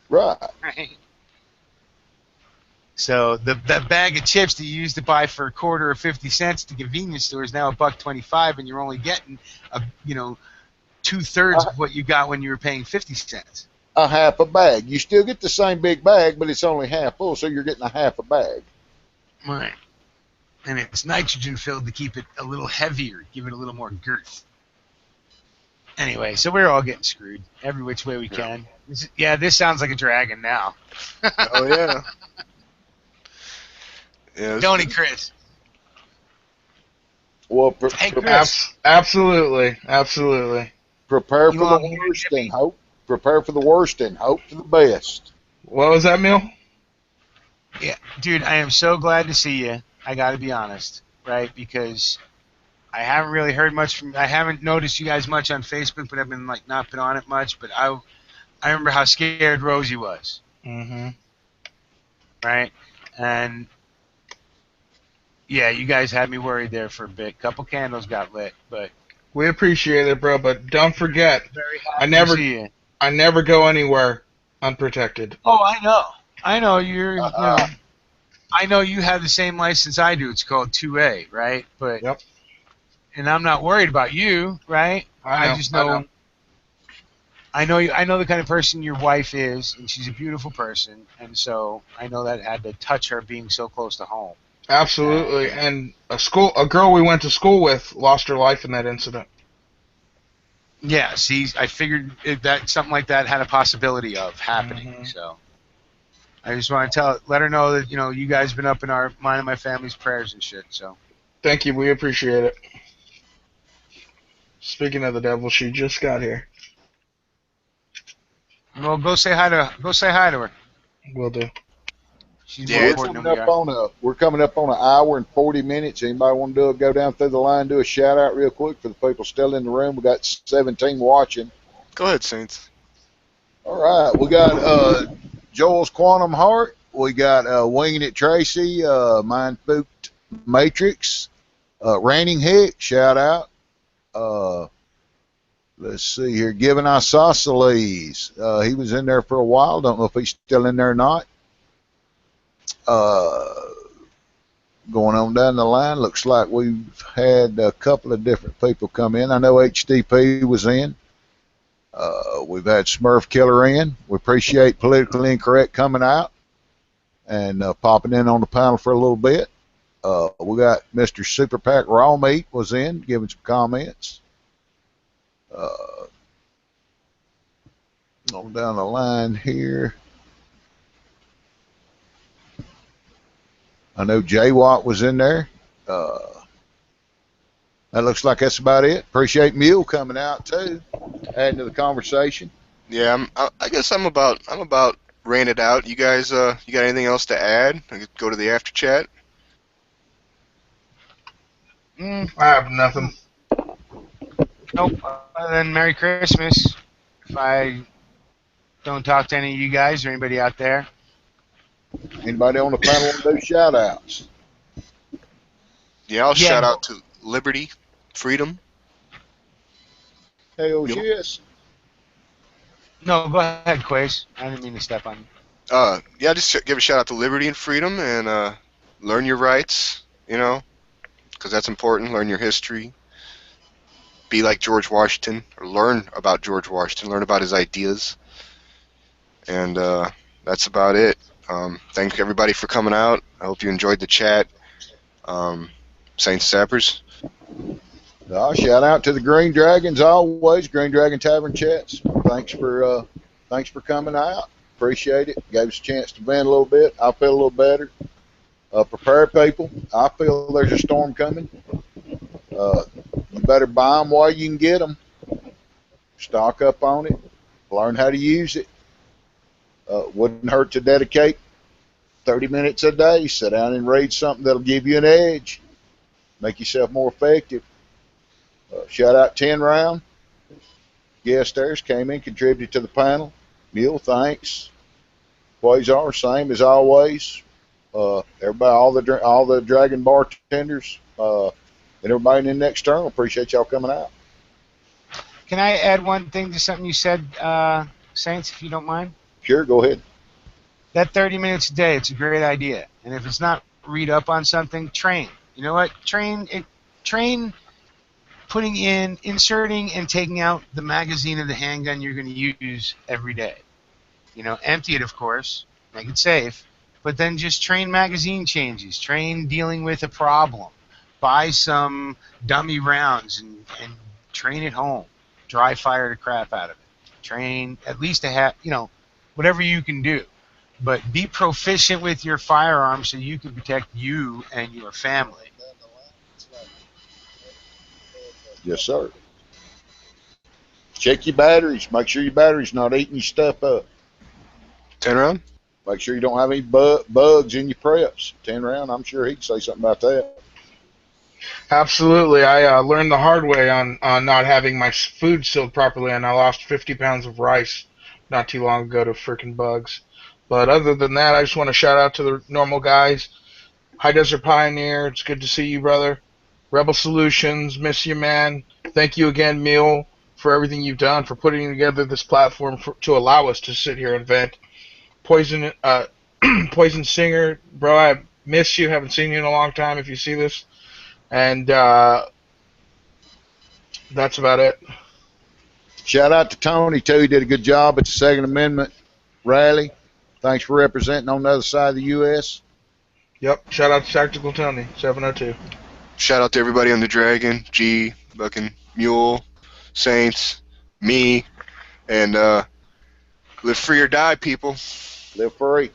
Right. So that bag of chips that you used to buy for a quarter or 50 cents at the convenience store is now $1.25, and you're only getting 2/3 of what you got when you were paying 50 cents. A half a bag. You still get the same big bag, but it's only half full, so you're getting a half a bag. Right. And it's nitrogen filled to keep it a little heavier, give it a little more girth. Anyway, so we're all getting screwed every which way we can. This sounds like a dragon now. Oh yeah. Yeah. Don't he, Chris? Well, Hey, Chris. Absolutely. prepare You for the want me to worst give and hope. Prepare for the worst and hope for the best. What was that, Neil? Yeah, dude, I am so glad to see you. I got to be honest, right? Because I haven't really heard much from. I haven't noticed you guys much on Facebook, but I've been like not been on it much. But I remember how scared Rosie was, Mm-hmm. right? And yeah, you guys had me worried there for a bit. Couple candles got lit, but We appreciate it, bro, but don't forget, very I happy never to see you. I never go anywhere unprotected. Oh, I know you're. You know, I know you have the same license I do. It's called 2A, right? But Yep. and I'm not worried about you, right? I just know. I know you. I know the kind of person your wife is, and she's a beautiful person, and so I know that had to touch her being so close to home. Absolutely. And a girl we went to school with lost her life in that incident. Yeah, see, I figured that something like that had a possibility of happening. Mhm. So I just want to let her know that you guys have been up in mine and my family's prayers and shit. So Thank you. We appreciate it. Speaking of the devil, she just got here. well, go say hi to her. Will do. She's Yeah, more it's- important than we are. We're coming up on an hour and 40 minutes. Anybody want to go down through the line, do a shout out real quick for the people still in the room? We got 17 watching. Go ahead, Saints. All right, we got Joel's Quantum Heart. We got Winging It Tracy, Mind Spooked Matrix, Raining Hick, shout out. Let's see here, Giving Isosceles. He was in there for a while. Don't know if he's still in there or not. Going on down the line, looks like we've had a couple of different people come in. I know HDP was in. We've had Smurf Killer in. We appreciate Politically Incorrect coming out and popping in on the panel for a little bit. We got Mr. Super Pack Raw Meat was in, giving some comments. On down the line here. I know Jay Watt was in there. That looks like that's about it. Appreciate Mule coming out too, adding to the conversation. Yeah, I guess I'm about ran it out. You guys, you got anything else to add? I could go to the after chat. I have nothing. Nope. Other than Merry Christmas. If I don't talk to any of you guys or anybody out there. Anybody on the panel want to do shout outs? Yeah, I'll shout out to Liberty, Freedom. Hell yes. No, go ahead, Quace. I didn't mean to step on you. Yeah, just give a shout out to Liberty and Freedom, and learn your rights, because that's important. Learn your history. Be like George Washington, or learn about George Washington. Learn about his ideas. And that's about it. Thank everybody for coming out. I hope you enjoyed the chat. Saints Sappers. Shout out to the Green Dragons always. GreenDragon Tavern chats. Thanks for coming out. Appreciate it. Gave us a chance to vent a little bit. I feel a little better. Prepare people. I feel there's a storm coming. You better buy them while you can get them. Stock up on it. Learn how to use it. Wouldn't hurt to dedicate 30 minutes a day. Sit down and read something that'll give you an edge. Make yourself more effective. Shout out 10 Round. Guest stairs came in, contributed to the panel. Mule, thanks. Quasar, same as always. Everybody, all the Dragon bartenders, and everybody in the external, appreciate y'all coming out. Can I add one thing to something you said, Saints, if you don't mind? Sure, go ahead. That 30 minutes a day, it's a great idea. And if it's not read up on something, train. You know what? Train putting in, inserting, and taking out the magazine of the handgun you're going to use every day. Empty it, of course, make it safe, but then just train magazine changes, train dealing with a problem, buy some dummy rounds and train at home. dry fire the crap out of it. Train at least to have, whatever you can do. But be proficient with your firearm so you can protect you and your family. Yes, sir. Check your batteries. Make sure your battery's not eating your stuff up. 10 round? Make sure you don't have any bugs in your preps. 10 round, I'm sure he can say something about that. Absolutely. I learned the hard way on not having my food sealed properly, and I lost 50 pounds of rice not too long ago to freaking bugs. But other than that, I just want to shout out to the normal guys. High Desert Pioneer, it's good to see you, brother. Rebel Solutions, miss you, man. Thank you again, Mule, for everything you've done, for putting together this platform to allow us to sit here and vent. Poison Poison Singer, bro, I miss you. Haven't seen you in a long time if you see this. And that's about it. Shout out to Tony, too. He did a good job at the Second Amendment rally. Thanks for representing on the other side of the U.S. Yep. Shout out to Tactical Tony, 702. Shout out to everybody on the Dragon, G, Buckin, Mule, Saints, me, and live free or die, people. Live free.